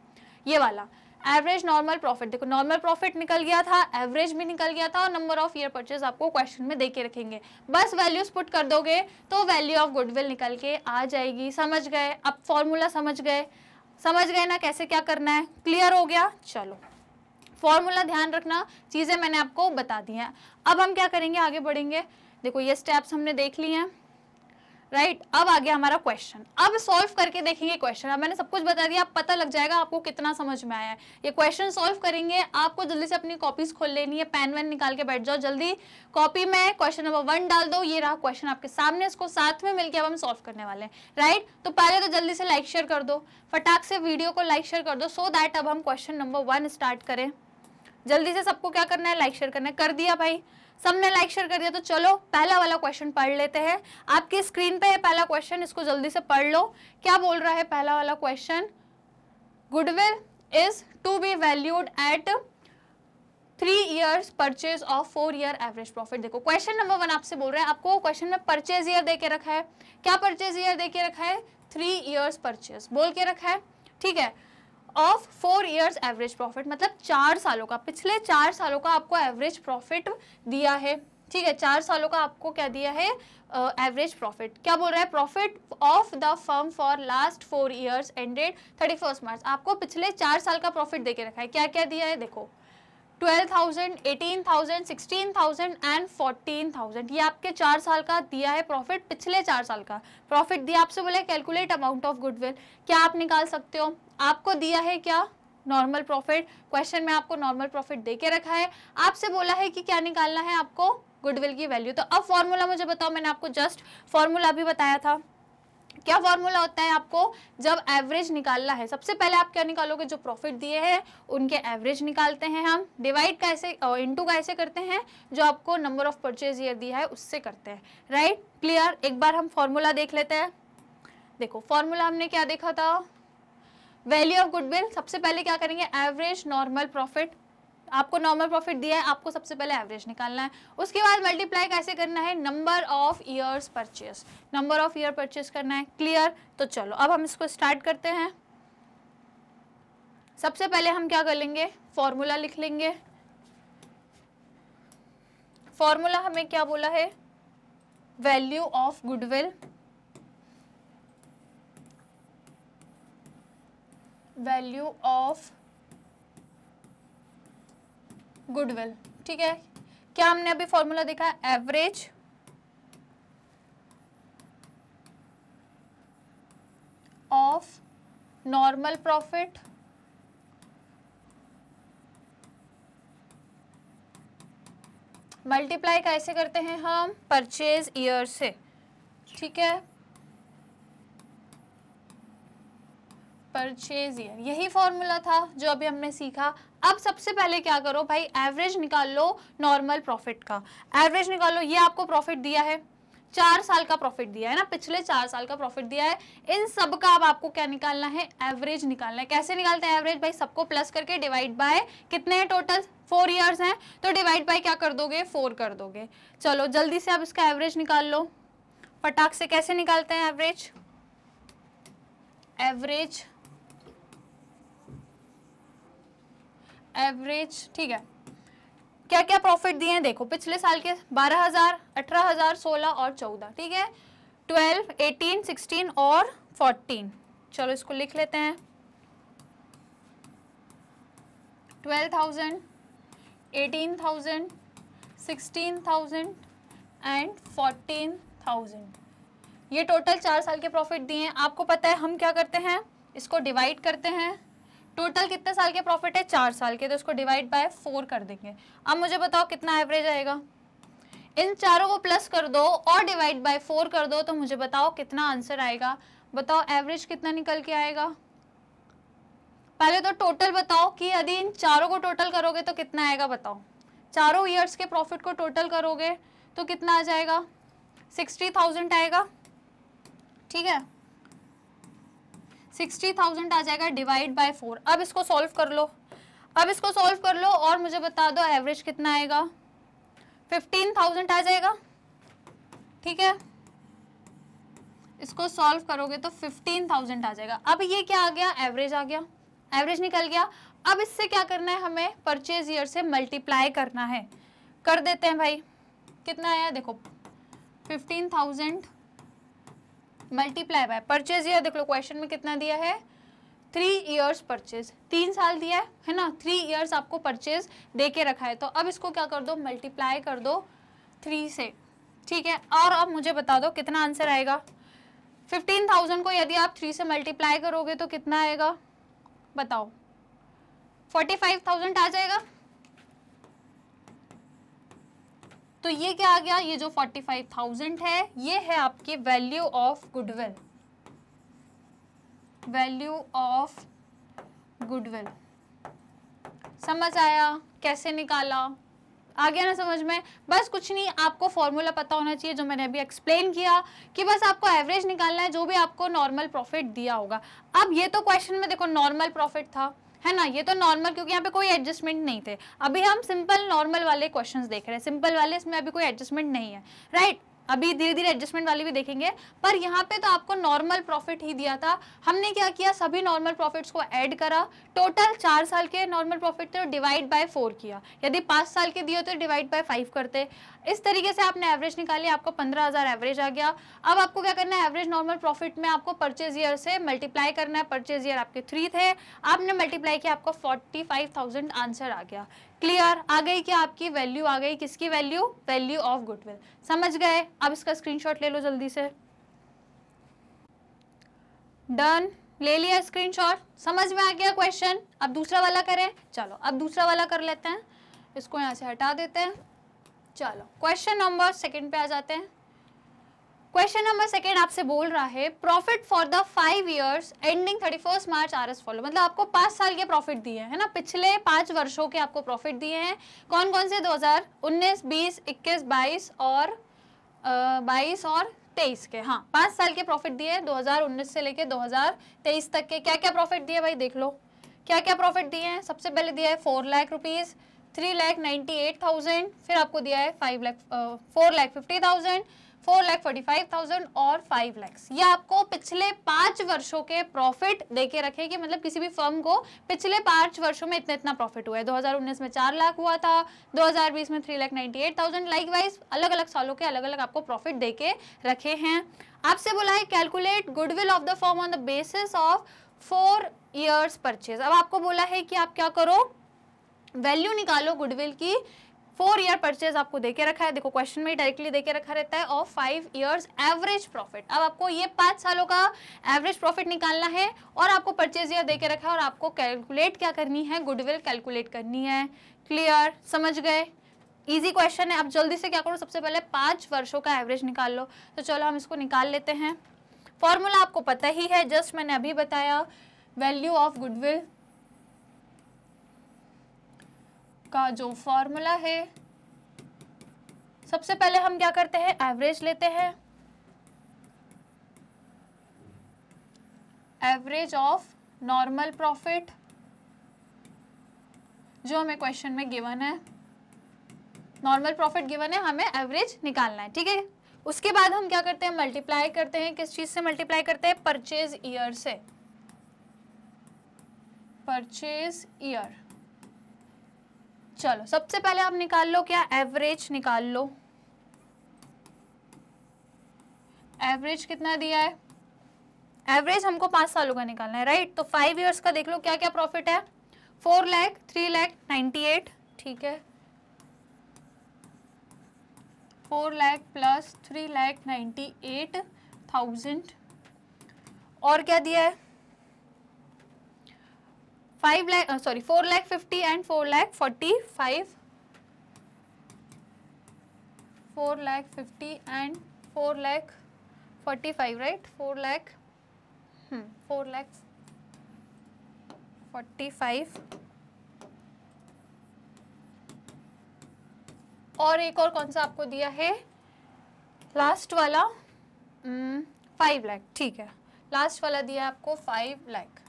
ये वाला एवरेज नॉर्मल प्रॉफिट, देखो नॉर्मल प्रॉफिट निकल गया था, एवरेज भी निकल गया था, और नंबर ऑफ ईयर परचेज आपको क्वेश्चन में दे के रखेंगे, बस वैल्यूज पुट कर दोगे तो वैल्यू ऑफ गुडविल निकल के आ जाएगी। समझ गए, अब फॉर्मूला समझ गए ना कैसे क्या करना है, क्लियर हो गया। चलो फॉर्मूला ध्यान रखना, चीजें मैंने आपको बता दी हैं। अब हम क्या करेंगे, आगे बढ़ेंगे। देखो ये स्टेप्स हमने देख लिए हैं, राइट। अब आ गया हमारा क्वेश्चन, अब सॉल्व करके देखेंगे क्वेश्चन। अब मैंने सब कुछ बता दिया, अब पता लग जाएगा आपको कितना समझ में आया है। ये क्वेश्चन सॉल्व करेंगे, आपको जल्दी से अपनी कॉपीज खोल लेनी है, पेन वेन निकाल के बैठ जाओ जल्दी। कॉपी में क्वेश्चन नंबर 1 डाल दो, ये रहा क्वेश्चन आपके सामने, इसको साथ में मिलकर अब हम सॉल्व करने वाले हैं, राइट। तो पहले तो जल्दी से लाइक शेयर कर दो, फटाक से वीडियो को लाइक शेयर कर दो, सो दैट अब हम क्वेश्चन नंबर 1 स्टार्ट करें। जल्दी से सबको क्या करना है, लाइक शेयर करना है। कर दिया भाई, सबने लाइक शेयर कर दिया, तो चलो पहला वाला क्वेश्चन पढ़ लेते हैं। आपकी स्क्रीन पे है पहला क्वेश्चन, इसको जल्दी से पढ़ लो। क्या बोल रहा है पहला वाला question, goodwill is to be valued at 3 years purchase of 4 year average profit. देखो क्वेश्चन नंबर 1 आपसे बोल रहा है, आपको क्वेश्चन में परचेज ईयर दे के रखा है। क्या परचेज ईयर दे के रखा है, 3 years परचेज बोल के रखा है, ठीक है, ऑफ 4 years एवरेज प्रॉफिट, मतलब 4 सालों का, पिछले 4 सालों का आपको एवरेज प्रॉफिट दिया है, ठीक है। 4 सालों का आपको क्या दिया है, एवरेज प्रॉफिट। क्या बोल रहा है, profit of the firm for last 4 years ended 31 मार्च। आपको पिछले 4 साल का प्रॉफिट दे के रखा है। क्या क्या दिया है, देखो 12,000, 18,000, 16,000 एंड 14,000, ये आपके 4 साल का दिया है प्रॉफिट, पिछले 4 साल का प्रॉफिट दिया। आपसे बोला कैलकुलेट अमाउंट ऑफ गुडविल, क्या आप निकाल सकते हो, आपको दिया है क्या, नॉर्मल प्रॉफिट। क्वेश्चन में आपको नॉर्मल प्रॉफिट दे के रखा है, आपसे बोला है कि क्या निकालना है आपको, गुडविल की वैल्यू। तो अब फॉर्मूला मुझे बताओ, मैंने आपको जस्ट फॉर्मूला भी बताया था। क्या फॉर्मूला होता है, आपको जब एवरेज निकालना है सबसे पहले आप क्या निकालोगे, जो प्रॉफिट दिए हैं उनके एवरेज निकालते हैं हम, डिवाइड कैसे, इनटू कैसे करते हैं, जो आपको नंबर ऑफ परचेज ईयर दिया है उससे करते हैं, राइट। क्लियर, एक बार हम फॉर्मूला देख लेते हैं। देखो फॉर्मूला हमने क्या देखा था, वैल्यू ऑफ गुडविल, सबसे पहले क्या करेंगे, एवरेज नॉर्मल प्रॉफिट, आपको नॉर्मल प्रॉफिट दिया है, आपको सबसे पहले एवरेज निकालना है, उसके बाद मल्टीप्लाई कैसे करना है, number of years purchase, number of year purchase करना है। क्लियर? तो चलो अब हम इसको स्टार्ट करते हैं। सबसे पहले हम क्या कर लेंगे, फॉर्मूला लिख लेंगे। फॉर्मूला हमें क्या बोला है, value of goodwill, value of goodwill. ठीक है, क्या हमने अभी फॉर्मूला देखा है, average of normal profit multiply कैसे करते हैं हम, परचेज ईयर से। ठीक है, परचेज ईयर, यही फॉर्मूला था जो अभी हमने सीखा। अब सबसे पहले क्या करो भाई, एवरेज निकाल लो नॉर्मल प्रॉफिट का, एवरेज निकालो। ये आपको प्रॉफिट दिया है, 4 साल का प्रॉफिट दिया है ना, पिछले 4 साल का प्रॉफिट दिया है। इन सब का अब आपको क्या निकालना है, एवरेज निकालना है। कैसे निकालते हैं एवरेज भाई, सबको प्लस करके डिवाइड बाय, कितने हैं टोटल, 4 ईयर्स हैं, तो डिवाइड बाय क्या कर दोगे, 4 कर दोगे। चलो जल्दी से अब इसका एवरेज निकाल लो फटाक से। कैसे निकालते हैं एवरेज, एवरेज एवरेज, ठीक है। क्या क्या प्रॉफिट दिए हैं देखो, पिछले साल के 12,000, 18,000, 16 और 14, ठीक है, 12, 18, 16 और 14। चलो इसको लिख लेते हैं, 12,000, 18,000, 16,000 एंड 14,000। ये टोटल 4 साल के प्रॉफिट दिए हैं। आपको पता है हम क्या करते हैं, इसको डिवाइड करते हैं। टोटल कितने साल के प्रॉफिट है, 4 साल के, तो इसको डिवाइड बाय 4 कर देंगे। अब मुझे बताओ कितना एवरेज आएगा, इन चारों को प्लस कर दो और डिवाइड बाय 4 कर दो, तो मुझे बताओ कितना आंसर आएगा। बताओ एवरेज कितना निकल के आएगा। पहले तो टोटल बताओ कि यदि इन चारों को टोटल करोगे तो कितना आएगा, बताओ। चारों ईयर्स के प्रॉफिट को टोटल करोगे तो कितना आ जाएगा, 60,000 आएगा। ठीक है, 60,000 आ जाएगा डिवाइड बाय 4। अब इसको सॉल्व कर लो, अब इसको सॉल्व कर लो और मुझे बता दो एवरेज कितना आएगा, 15,000 आ जाएगा। ठीक है, इसको सॉल्व करोगे तो 15,000 आ जाएगा। अब ये क्या आ गया, एवरेज आ गया, एवरेज निकल गया। अब इससे क्या करना है, हमें परचेज ईयर से मल्टीप्लाई करना है। कर देते हैं भाई, कितना आया देखो, 15,000 मल्टीप्लाई बाय परचेज ईयर। देख लो क्वेश्चन में कितना दिया है, 3 ईयर्स परचेज, 3 साल दिया है ना, 3 ईयर्स आपको परचेज दे के रखा है। तो अब इसको क्या कर दो, मल्टीप्लाई कर दो 3 से। ठीक है, और अब मुझे बता दो कितना आंसर आएगा। 15,000 को यदि आप 3 से मल्टीप्लाई करोगे तो कितना आएगा, बताओ, 45,000 आ जाएगा। तो ये क्या आ गया, ये जो 45,000 है ये है आपकी value of goodwill, value of goodwill. समझ आया कैसे निकाला, आ गया ना समझ में। बस कुछ नहीं, आपको फॉर्मूला पता होना चाहिए जो मैंने अभी एक्सप्लेन किया, कि बस आपको एवरेज निकालना है जो भी आपको नॉर्मल प्रॉफिट दिया होगा। अब ये तो क्वेश्चन में देखो नॉर्मल प्रॉफिट था, है ना, ये तो नॉर्मल, क्योंकि यहाँ पे कोई एडजस्टमेंट नहीं थे। अभी हम सिंपल नॉर्मल वाले क्वेश्चंस देख रहे हैं, सिंपल वाले, इसमें अभी कोई एडजस्टमेंट नहीं है, राइट। अभी धीरे धीरे एडजस्टमेंट वाली भी देखेंगे, पर यहाँ पे तो आपको नॉर्मल प्रॉफिट ही दिया था। हमने क्या किया, सभी नॉर्मल प्रॉफिट्स को ऐड करा, टोटल 4 साल के नॉर्मल प्रॉफिट थे तो डिवाइड बाय 4 किया, यदि 5 साल के दिए तो डिवाइड बाय 5 करते। इस तरीके से आपने एवरेज निकाली, आपको 15,000 एवरेज आ गया। अब आपको क्या करना है, एवरेज नॉर्मल प्रॉफिट में आपको परचेज ईयर से मल्टीप्लाई करना है। परचेज ईयर आपके 3 थे, आपने मल्टीप्लाई किया, आपको 45,000 आंसर आ गया। क्लियर, आ गई क्या आपकी वैल्यू, आ गई किसकी वैल्यू, वैल्यू ऑफ गुडविल। समझ गए। अब इसका स्क्रीनशॉट ले लो जल्दी से। डन, ले लिया स्क्रीनशॉट, समझ में आ गया क्वेश्चन। अब दूसरा वाला करें, चलो अब दूसरा वाला कर लेते हैं, इसको यहाँ से हटा देते हैं। चलो क्वेश्चन नंबर 2 पे आ जाते हैं। क्वेश्चन नंबर 2 आपसे बोल रहा है, profit for the 5 years ending 31 March R S follow. मतलब आपको 5 साल के प्रॉफिट दिए हैं, है ना, पिछले 5 वर्षों के आपको प्रॉफिट दिए हैं। कौन कौन से, 2019, 20, 21, 22 और 23 के, हाँ 5 साल के प्रॉफिट दिए 2019 से लेके 2023 तक के। क्या क्या प्रॉफिट दिए भाई देख लो, क्या क्या प्रॉफिट दिए हैं। सबसे पहले दिया है 4 लाख रुपीज़, 3,98,000, फिर आपको दिया है 4,50,000, 4,45,000 और 5 लाख। ये आपको पिछले 5 वर्षों के प्रॉफिट देके रखे कि मतलब किसी भी फर्म को पिछले 5 वर्षों में इतना इतना प्रॉफिट हुआ है। 2019 में 4 लाख हुआ था, 2020 में 3,98,000, लाइक वाइज अलग अलग सालों के अलग अलग आपको प्रॉफिट देके रखे हैं। आपसे बोला है calculate goodwill of the firm on the basis of 4 years purchase. अब आपको बोला है कि आप क्या करो, वैल्यू निकालो गुडविल की, 4 ईयर परचेज आपको देके रखा है, देखो क्वेश्चन में डायरेक्टली देके रखा रहता है, और 5 ईयर्स एवरेज प्रॉफिट। अब आपको ये 5 सालों का एवरेज प्रॉफिट निकालना है और आपको परचेज ईयर देके रखा है और आपको कैलकुलेट क्या करनी है, गुडविल कैलकुलेट करनी है। क्लियर, समझ गए? इजी क्वेश्चन है। अब जल्दी से क्या करो, सबसे पहले 5 वर्षों का एवरेज निकाल लो। तो चलो हम इसको निकाल लेते हैं। फॉर्मूला आपको पता ही है, जस्ट मैंने अभी बताया, वैल्यू ऑफ गुडविल का जो फॉर्मूला है, सबसे पहले हम क्या करते हैं, एवरेज लेते हैं, एवरेज ऑफ नॉर्मल प्रॉफिट जो हमें क्वेश्चन में गिवन है, नॉर्मल प्रॉफिट गिवन है, हमें एवरेज निकालना है, ठीक है। उसके बाद हम क्या करते हैं, मल्टीप्लाई करते हैं, किस चीज से मल्टीप्लाई करते हैं, परचेज ईयर से, परचेज ईयर। चलो सबसे पहले आप निकाल लो क्या, एवरेज निकाल लो। एवरेज कितना दिया है, एवरेज हमको 5 सालों का निकालना है, राइट। तो 5 ईयर्स का देख लो क्या क्या प्रॉफिट है, 4 लाख, 3,98,000, ठीक है, 4 लाख प्लस 3,98,000, और क्या दिया है, 4,50,000 एंड 4,45,000, 4,50,000 एंड 4,45,000, राइट, 4,45,000। और एक और कौन सा आपको दिया है, लास्ट वाला 5 लाख, ठीक है, लास्ट वाला दिया आपको 5 लाख।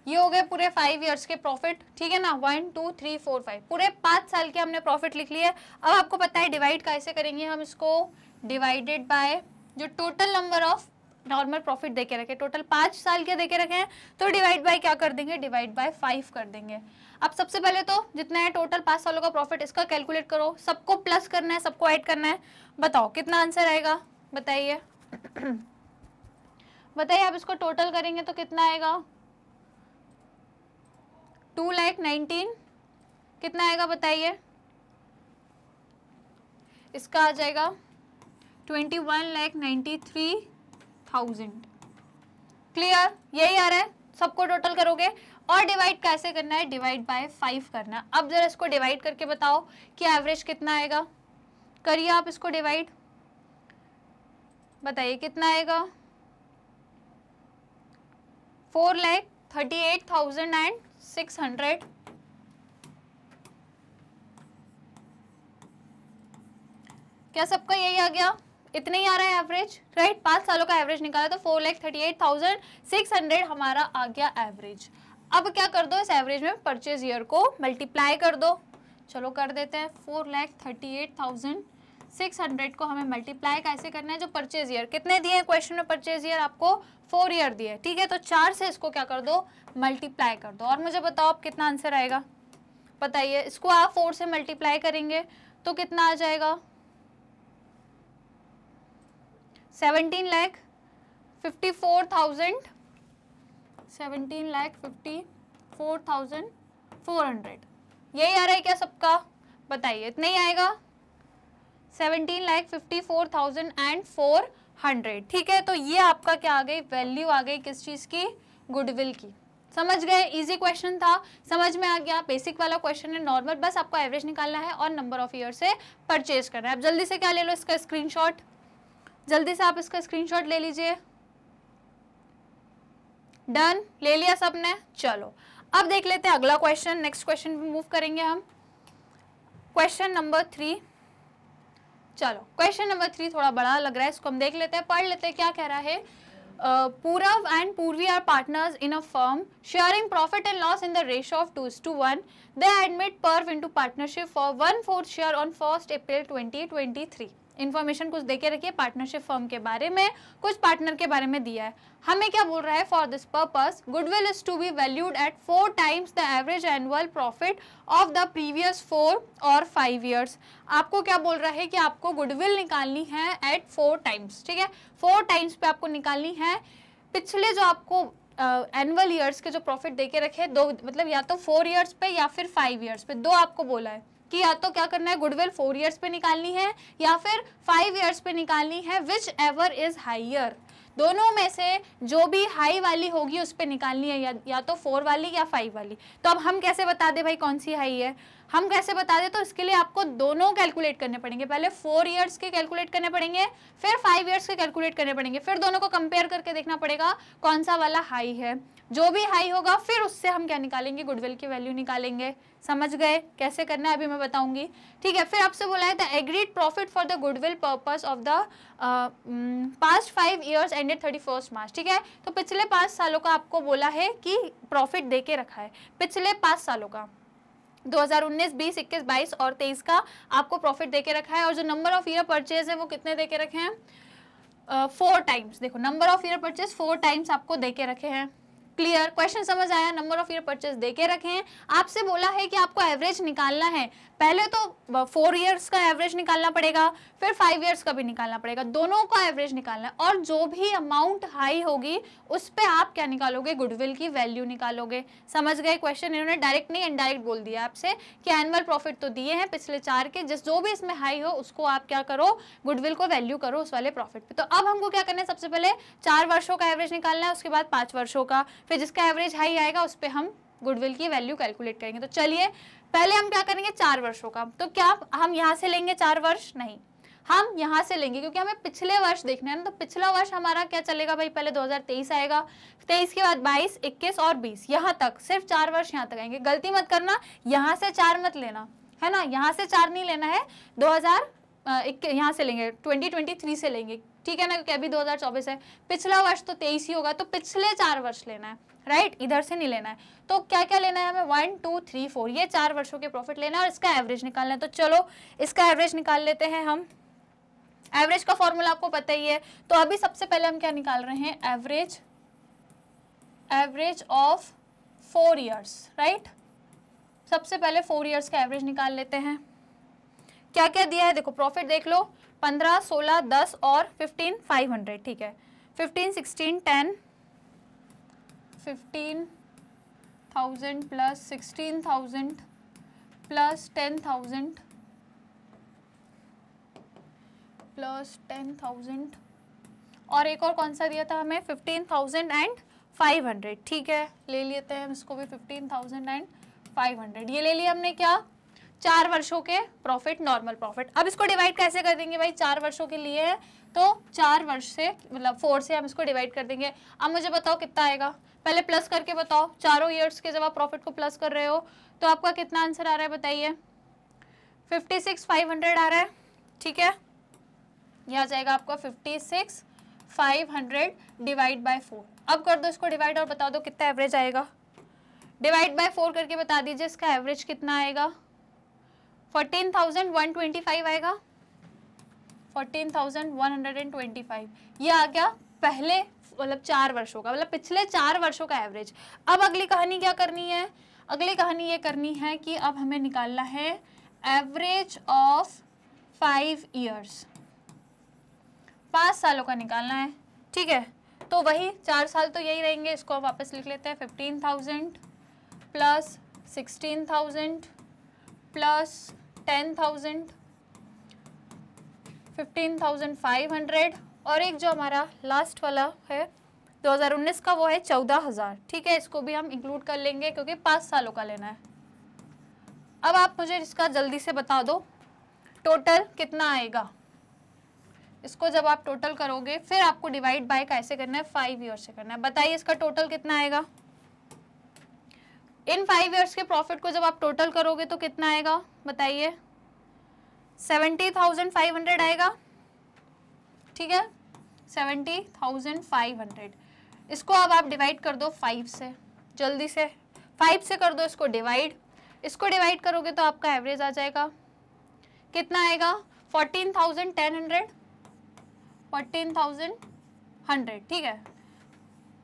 ये हो गए पूरे 5 ईयर्स के प्रॉफिट, ठीक है ना, 1 2 3 4 5, पूरे 5 साल के हमने प्रॉफिट लिख लिए। अब आपको पता है डिवाइड कैसे करेंगे हम इसको, डिवाइडेड बाय जो total number of normal profit देके रखे, टोटल 5 साल के देके रखे हैं, तो डिवाइड बाय क्या कर देंगे, डिवाइड बाय 5 कर देंगे। अब सबसे पहले तो जितना है टोटल 5 सालों का प्रॉफिट, इसका कैलकुलेट करो, सबको प्लस करना है, सबको ऐड करना है। बताओ कितना आंसर आएगा, बताइए बताइए। आप इसको टोटल करेंगे तो कितना आएगा, 2,19,000, कितना आएगा बताइए, इसका आ जाएगा 21,93,000। क्लियर, यही आ रहा है, सबको टोटल करोगे और डिवाइड कैसे करना है, डिवाइड बाय 5 करना है। अब जरा इसको डिवाइड करके बताओ कि एवरेज कितना आएगा, करिए आप इसको डिवाइड, बताइए कितना आएगा, 4,38,600। क्या सबका यही आ गया, इतना ही आ रहा है एवरेज, राइट। 5 सालों का एवरेज निकाला तो 4,38,600 हमारा आ गया एवरेज। अब क्या कर दो, इस एवरेज में परचेज ईयर को मल्टीप्लाई कर दो। चलो कर देते हैं, 4,38,600 को हमें मल्टीप्लाई कैसे करना है, जो परचेज ईयर कितने दिए क्वेश्चन में, परचेज ईयर आपको 4 ईयर दिए, ठीक है। तो 4 से इसको क्या कर दो, मल्टीप्लाई कर दो, और मुझे बताओ आप कितना आंसर आएगा, बताइए। इसको आप 4 से मल्टीप्लाई करेंगे तो कितना आ जाएगा, 17,54,000, 17,54,400। यही आ रहा है क्या सबका, बताइए, इतना ही आएगा, 17,54,400, ठीक है। तो ये आपका क्या आ गई, वैल्यू आ गई किस चीज की, गुडविल की। समझ गए, इजी क्वेश्चन था, समझ में आ गया, बेसिक वाला क्वेश्चन है, नॉर्मल, बस आपको एवरेज निकालना है और नंबर ऑफ ईयर से परचेज करना है। अब जल्दी से क्या ले लो, इसका स्क्रीनशॉट, जल्दी से आप इसका स्क्रीनशॉट ले लीजिए। डन, ले लिया सबने। चलो अब देख लेते हैं अगला क्वेश्चन, नेक्स्ट क्वेश्चन पे मूव करेंगे हम, क्वेश्चन नंबर 3। चलो क्वेश्चन नंबर 3 थोड़ा बड़ा लग रहा है, इसको हम देख लेते हैं, पढ़ लेते हैं क्या कह रहा है। Purav and Purvi are partners in a firm sharing profit and loss in the ratio of 2:1. They admit Purv into partnership for 1/4 share on 1st April 2023. Information कुछ देके रखिए पार्टनरशिप फर्म के बारे में, कुछ पार्टनर के बारे में दिया है। हमें क्या बोल रहा है, for this purpose goodwill is to be valued at 4 times the average annual profit of the previous 4 और 5 years। आपको क्या बोल रहा है कि आपको गुडविल निकालनी है एट 4 times, ठीक है, 4 times पे आपको निकालनी है। पिछले जो आपको एनुअल ईयर्स के जो प्रॉफिट देके रखे दो, मतलब या तो 4 years पे या फिर 5 years पे, दो आपको बोला है कि या तो क्या करना है, गुडविल 4 years पे निकालनी है या फिर 5 years पे निकालनी है, विच एवर इज हाइयर। दोनों में से जो भी हाई वाली होगी उस पे निकालनी है, या तो 4 वाली या 5 वाली। तो अब हम कैसे बता दे भाई कौन सी हाई है, हम कैसे बता दे, तो इसके लिए आपको दोनों कैलकुलेट करने पड़ेंगे। पहले 4 years के कैलकुलेट करने पड़ेंगे, फिर 5 years के कैलकुलेट करने पड़ेंगे, फिर दोनों को कंपेयर करके देखना पड़ेगा कौन सा वाला हाई है। जो भी हाई होगा फिर उससे हम क्या निकालेंगे, गुडविल की वैल्यू निकालेंगे। समझ गए कैसे करना है, अभी मैं बताऊंगी, ठीक है। फिर आपसे बोला है the agreed profit for the goodwill purpose of the past 5 years ended 31st March, ठीक है। तो पिछले 5 सालों का आपको बोला है कि प्रॉफिट दे के रखा है, पिछले 5 सालों का 2019, 20, 21, 22 और 23 का आपको प्रॉफिट देके रखा है। और जो नंबर ऑफ ईयर परचेज है वो कितने देके रखे हैं, 4 times। देखो number of year purchase 4 times आपको देके रखे हैं। क्लियर, क्वेश्चन समझ आया। नंबर ऑफ ईयर परचेज देके रखे हैं, आपसे बोला है कि आपको एवरेज निकालना है। पहले तो 4 years का एवरेज निकालना पड़ेगा, फिर 5 years का भी निकालना पड़ेगा, दोनों का एवरेज निकालना है। और जो भी अमाउंट हाई होगी उस पे आप क्या निकालोगे, गुडविल की वैल्यू निकालोगे। समझ गए क्वेश्चन, इन्होंने डायरेक्ट नहीं इनडायरेक्ट बोल दिया आपसे कि एनुअल प्रॉफिट तो दिए हैं पिछले 4 के, जो भी इसमें हाई हो उसको आप क्या करो, गुडविल को वैल्यू करो उस वाले प्रॉफिट पे। तो अब हमको क्या करना है, सबसे पहले 4 वर्षों का एवरेज निकालना है, उसके बाद 5 वर्षों का, फिर जिसका एवरेज हाई आएगा उस पर हम गुडविल की वैल्यू कैलकुलेट करेंगे। तो चलिए पहले हम क्या करेंगे, 4 वर्षों का। तो क्या हम यहाँ से लेंगे 4 वर्ष, नहीं, हम यहाँ से लेंगे क्योंकि हमें पिछले वर्ष देखना है ना। तो पिछला वर्ष हमारा क्या चलेगा भाई, पहले 2023 आएगा, 23 के बाद 22, 21 और 20, यहाँ तक सिर्फ 4 वर्ष यहाँ तक आएंगे। गलती मत करना, यहाँ से 4 मत लेना है ना, यहाँ से 4 नहीं लेना है, 2000 यहाँ से लेंगे, 2023 से लेंगे, ठीक है ना, क्योंकि अभी 2024 है, पिछला वर्ष तो 23 ही होगा, तो पिछले 4 वर्ष लेना है, राइट, इधर से नहीं लेना है। तो क्या क्या लेना है हमें, 1, 2, 3, 4, ये 4 वर्षों के प्रॉफिट लेना है और इसका एवरेज निकालना है। तो चलो इसका एवरेज निकाल लेते हैं हम। एवरेज का फॉर्मूला आपको पता ही है। तो अभी सबसे पहले हम क्या निकाल रहे हैं, एवरेज ऑफ 4 years, राइट। सबसे पहले 4 years का एवरेज निकाल लेते हैं। क्या क्या दिया है देखो, प्रॉफिट देख लो, 15, 16, 10 और 15, 500, ठीक है। 15, 16, 10, 15,000 प्लस 16,000 प्लस 10,000 प्लस 10,000 और एक और कौन सा दिया था हमें, 15,500, ठीक है, ले लेते हैं इसको भी, 15,500 ये ले लिया हमने। क्या, 4 वर्षों के प्रॉफिट, नॉर्मल प्रॉफिट। अब इसको डिवाइड कैसे कर देंगे भाई, 4 वर्षों के लिए है तो 4 वर्ष से मतलब 4 से हम इसको डिवाइड कर देंगे। अब मुझे बताओ कितना आएगा, पहले प्लस करके बताओ, चारों ईयर्स के जब आप प्रॉफिट को प्लस कर रहे हो तो आपका कितना आंसर आ रहा है बताइए, 56,500 आ रहा है, ठीक है। ये आ जाएगा आपका 56,500 डिवाइड बाय 4। अब कर दो इसको डिवाइड और बता दो कितना एवरेज आएगा। डिवाइड बाय 4 करके बता दीजिए इसका एवरेज कितना आएगा, 14,125 आएगा, 14,125 ये आ गया पहले मतलब 4 वर्षों का, मतलब पिछले 4 वर्षों का एवरेज। अब अगली कहानी क्या करनी है, अगली कहानी ये करनी है कि अब हमें निकालना है एवरेज ऑफ 5 years, 5 सालों का निकालना है, ठीक है। तो वही 4 साल तो यही रहेंगे, इसको अब वापस लिख लेते हैं, 15,000 प्लस 16,000 प्लस 10,000, 15,500 और एक जो हमारा लास्ट वाला है 2019 का वो है 14,000, ठीक है। इसको भी हम इंक्लूड कर लेंगे क्योंकि 5 सालों का लेना है। अब आप मुझे इसका जल्दी से बता दो टोटल कितना आएगा। इसको जब आप टोटल करोगे फिर आपको डिवाइड बाय कैसे करना है, 5 years से करना है। बताइए इसका टोटल कितना आएगा, इन 5 years के प्रॉफिट को जब आप टोटल करोगे तो कितना आएगा बताइए, 70,500 आएगा, ठीक है, 70,500। इसको अब आप डिवाइड कर दो 5 से, जल्दी से 5 से कर दो इसको डिवाइड। इसको डिवाइड करोगे तो आपका एवरेज आ जाएगा, कितना आएगा, 14,100, 14,100, ठीक है,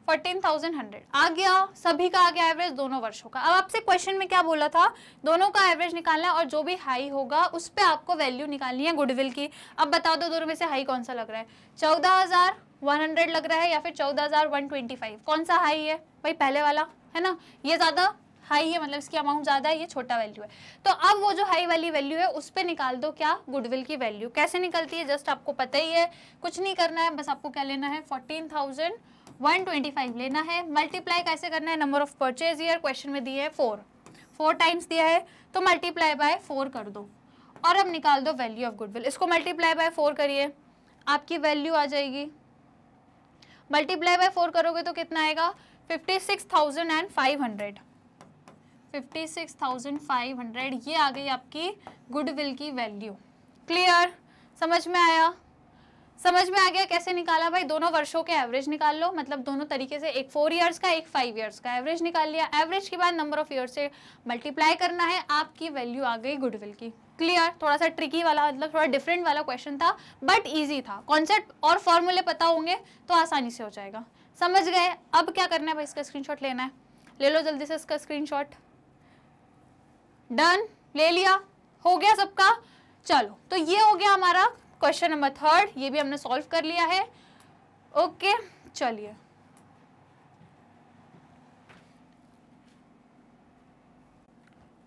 14,100 आ गया, सभी का आ गया एवरेज दोनों वर्षों का। अब आपसे क्वेश्चन में क्या बोला था, दोनों का एवरेज निकालना है और जो भी हाई होगा उस पे आपको वैल्यू निकालनी है गुडविल की। अब बता दो दोनों में से हाई कौन सा लग रहा है, 14,100 लग रहा है या फिर 14,125, कौन सा हाई है भाई, पहले वाला है ना, ये ज्यादा हाई है, मतलब इसकी अमाउंट ज्यादा है, ये छोटा वैल्यू है। तो अब वो जो हाई वाली वैल्यू है उस पे निकाल दो क्या, गुडविल की वैल्यू। कैसे निकलती है जस्ट आपको पता ही है, कुछ नहीं करना है, बस आपको क्या लेना है, 14,125 लेना है। मल्टीप्लाई कैसे करना है, number of purchase year question में दिए है 4 टाइम्स दिया है, तो मल्टीप्लाई बाय 4 कर दो और अब निकाल दो वैल्यू ऑफ गुडविल। इसको मल्टीप्लाई बाय 4 करिए, आपकी वैल्यू आ जाएगी, मल्टीप्लाई बाय 4 करोगे तो कितना आएगा, 56,500, 56,500, ये आ गई आपकी गुडविल की वैल्यू। क्लियर, समझ में आया, समझ में आ गया कैसे निकाला भाई, दोनों वर्षों के एवरेज निकाल लो, मतलब दोनों तरीके से, एक 4 इयर्स का एक 5 इयर्स का एवरेज निकाल लिया, एवरेज के बाद नंबर ऑफ ईयर से मल्टीप्लाई करना है, आपकी वैल्यू आ गई गुडविल की। क्लियर, थोड़ा सा ट्रिकी वाला, मतलब थोड़ा डिफरेंट वाला क्वेश्चन था बट इजी था, कॉन्सेप्ट और फॉर्मूले पता होंगे तो आसानी से हो जाएगा। समझ गए, अब क्या करना है भाई, इसका स्क्रीनशॉट लेना है, ले लो जल्दी से इसका स्क्रीनशॉट। डन, ले लिया, हो गया सबका। चलो तो ये हो गया हमारा क्वेश्चन नंबर 3, ये भी हमने सॉल्व कर लिया है। ओके चलिए,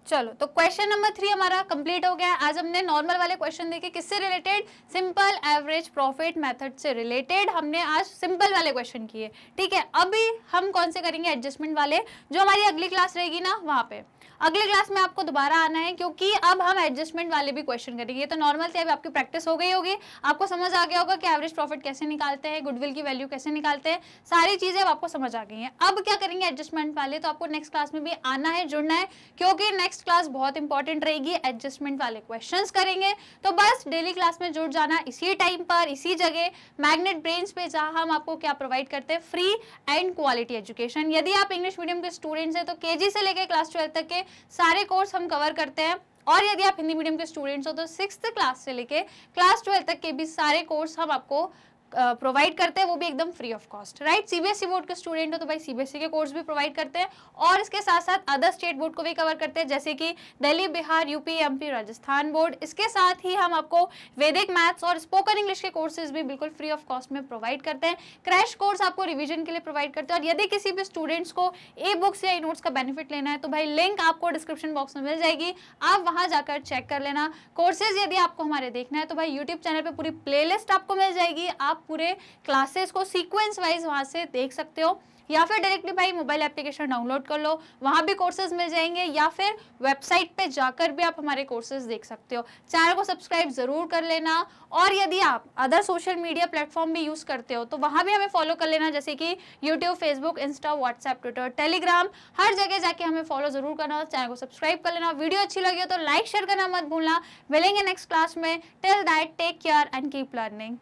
चलो तो क्वेश्चन नंबर 3 हमारा कंप्लीट हो गया। आज हमने नॉर्मल वाले क्वेश्चन देखे, किससे related, simple average profit method से रिलेटेड हमने आज सिंपल वाले क्वेश्चन किए, ठीक है। अभी हम कौन से करेंगे, एडजस्टमेंट वाले, जो हमारी अगली क्लास रहेगी ना वहां पे, अगली क्लास में आपको दोबारा आना है क्योंकि अब हम एडजस्टमेंट वाले भी क्वेश्चन करेंगे। ये तो नॉर्मल थे, अभी आपकी प्रैक्टिस हो गई होगी, आपको समझ आ गया होगा कि एवरेज प्रॉफिट कैसे निकालते हैं, गुडविल की वैल्यू कैसे निकालते हैं, सारी चीजें अब आपको समझ आ गई हैं। अब क्या करेंगे एडजस्टमेंट वाले, तो आपको नेक्स्ट क्लास में भी आना है, जुड़ना है, क्योंकि नेक्स्ट क्लास बहुत इंपॉर्टेंट रहेगी, एडजस्टमेंट वाले क्वेश्चंस करेंगे। तो बस डेली क्लास में जुड़ जाना, इसी टाइम पर इसी जगह, मैग्नेट ब्रेन्स पे, जहां हम आपको क्या प्रोवाइड करते हैं, फ्री एंड क्वालिटी एजुकेशन। यदि आप इंग्लिश मीडियम के स्टूडेंट्स हैं तो केजी से लेकर क्लास 12 तक के सारे कोर्स हम कवर करते हैं, और यदि आप हिंदी मीडियम के स्टूडेंट्स हो तो 6th क्लास से लेके क्लास 12 तक के भी सारे कोर्स हम आपको प्रोवाइड करते हैं, वो भी एकदम free of cost, right. CBSE board के स्टूडेंट हो तो भाई सीबीएसई के कोर्स भी प्रोवाइड करते हैं, और इसके साथ साथ अदर स्टेट बोर्ड को भी कवर करते हैं, जैसे कि Delhi, Bihar, UP, MP, Rajasthan board. इसके साथ ही हम आपको वैदिक मैथ्स और स्पोकन इंग्लिश के कोर्सेज भी बिल्कुल फ्री ऑफ कॉस्ट में प्रोवाइड करते हैं। क्रैश कोर्स आपको रिविजन के लिए प्रोवाइड करते हैं, और यदि किसी भी स्टूडेंट्स को ई बुक्स या ई नोट्स का बेनिफिट लेना है तो भाई लिंक आपको डिस्क्रिप्शन बॉक्स में मिल जाएगी, आप वहां जाकर चेक कर लेना। कोर्सेज यदि आपको हमारे देखना है तो भाई यूट्यूब चैनल पर पूरी प्लेलिस्ट आपको मिल जाएगी, आप पूरे क्लासेस को सीक्वेंस वाइज वहां से देख सकते हो, या फिर डायरेक्टली भाई मोबाइल एप्लीकेशन डाउनलोड कर लो, वहां भी कोर्सेज मिल जाएंगे, या फिर वेबसाइट पे जाकर भी आप हमारे कोर्सेज देख सकते हो। चैनल को सब्सक्राइब जरूर कर लेना, और यदि आप अदर सोशल मीडिया प्लेटफॉर्म भी यूज करते हो तो वहां भी हमें फॉलो कर लेना, जैसे कि YouTube, Facebook, Insta, WhatsApp, Twitter, Telegram, हर जगह जाके हमें फॉलो जरूर करना, चैनल को सब्सक्राइब कर लेना। वीडियो अच्छी लगी हो तो लाइक शेयर करना मत भूलना। मिलेंगे नेक्स्ट क्लास में, till that take care and keep learning.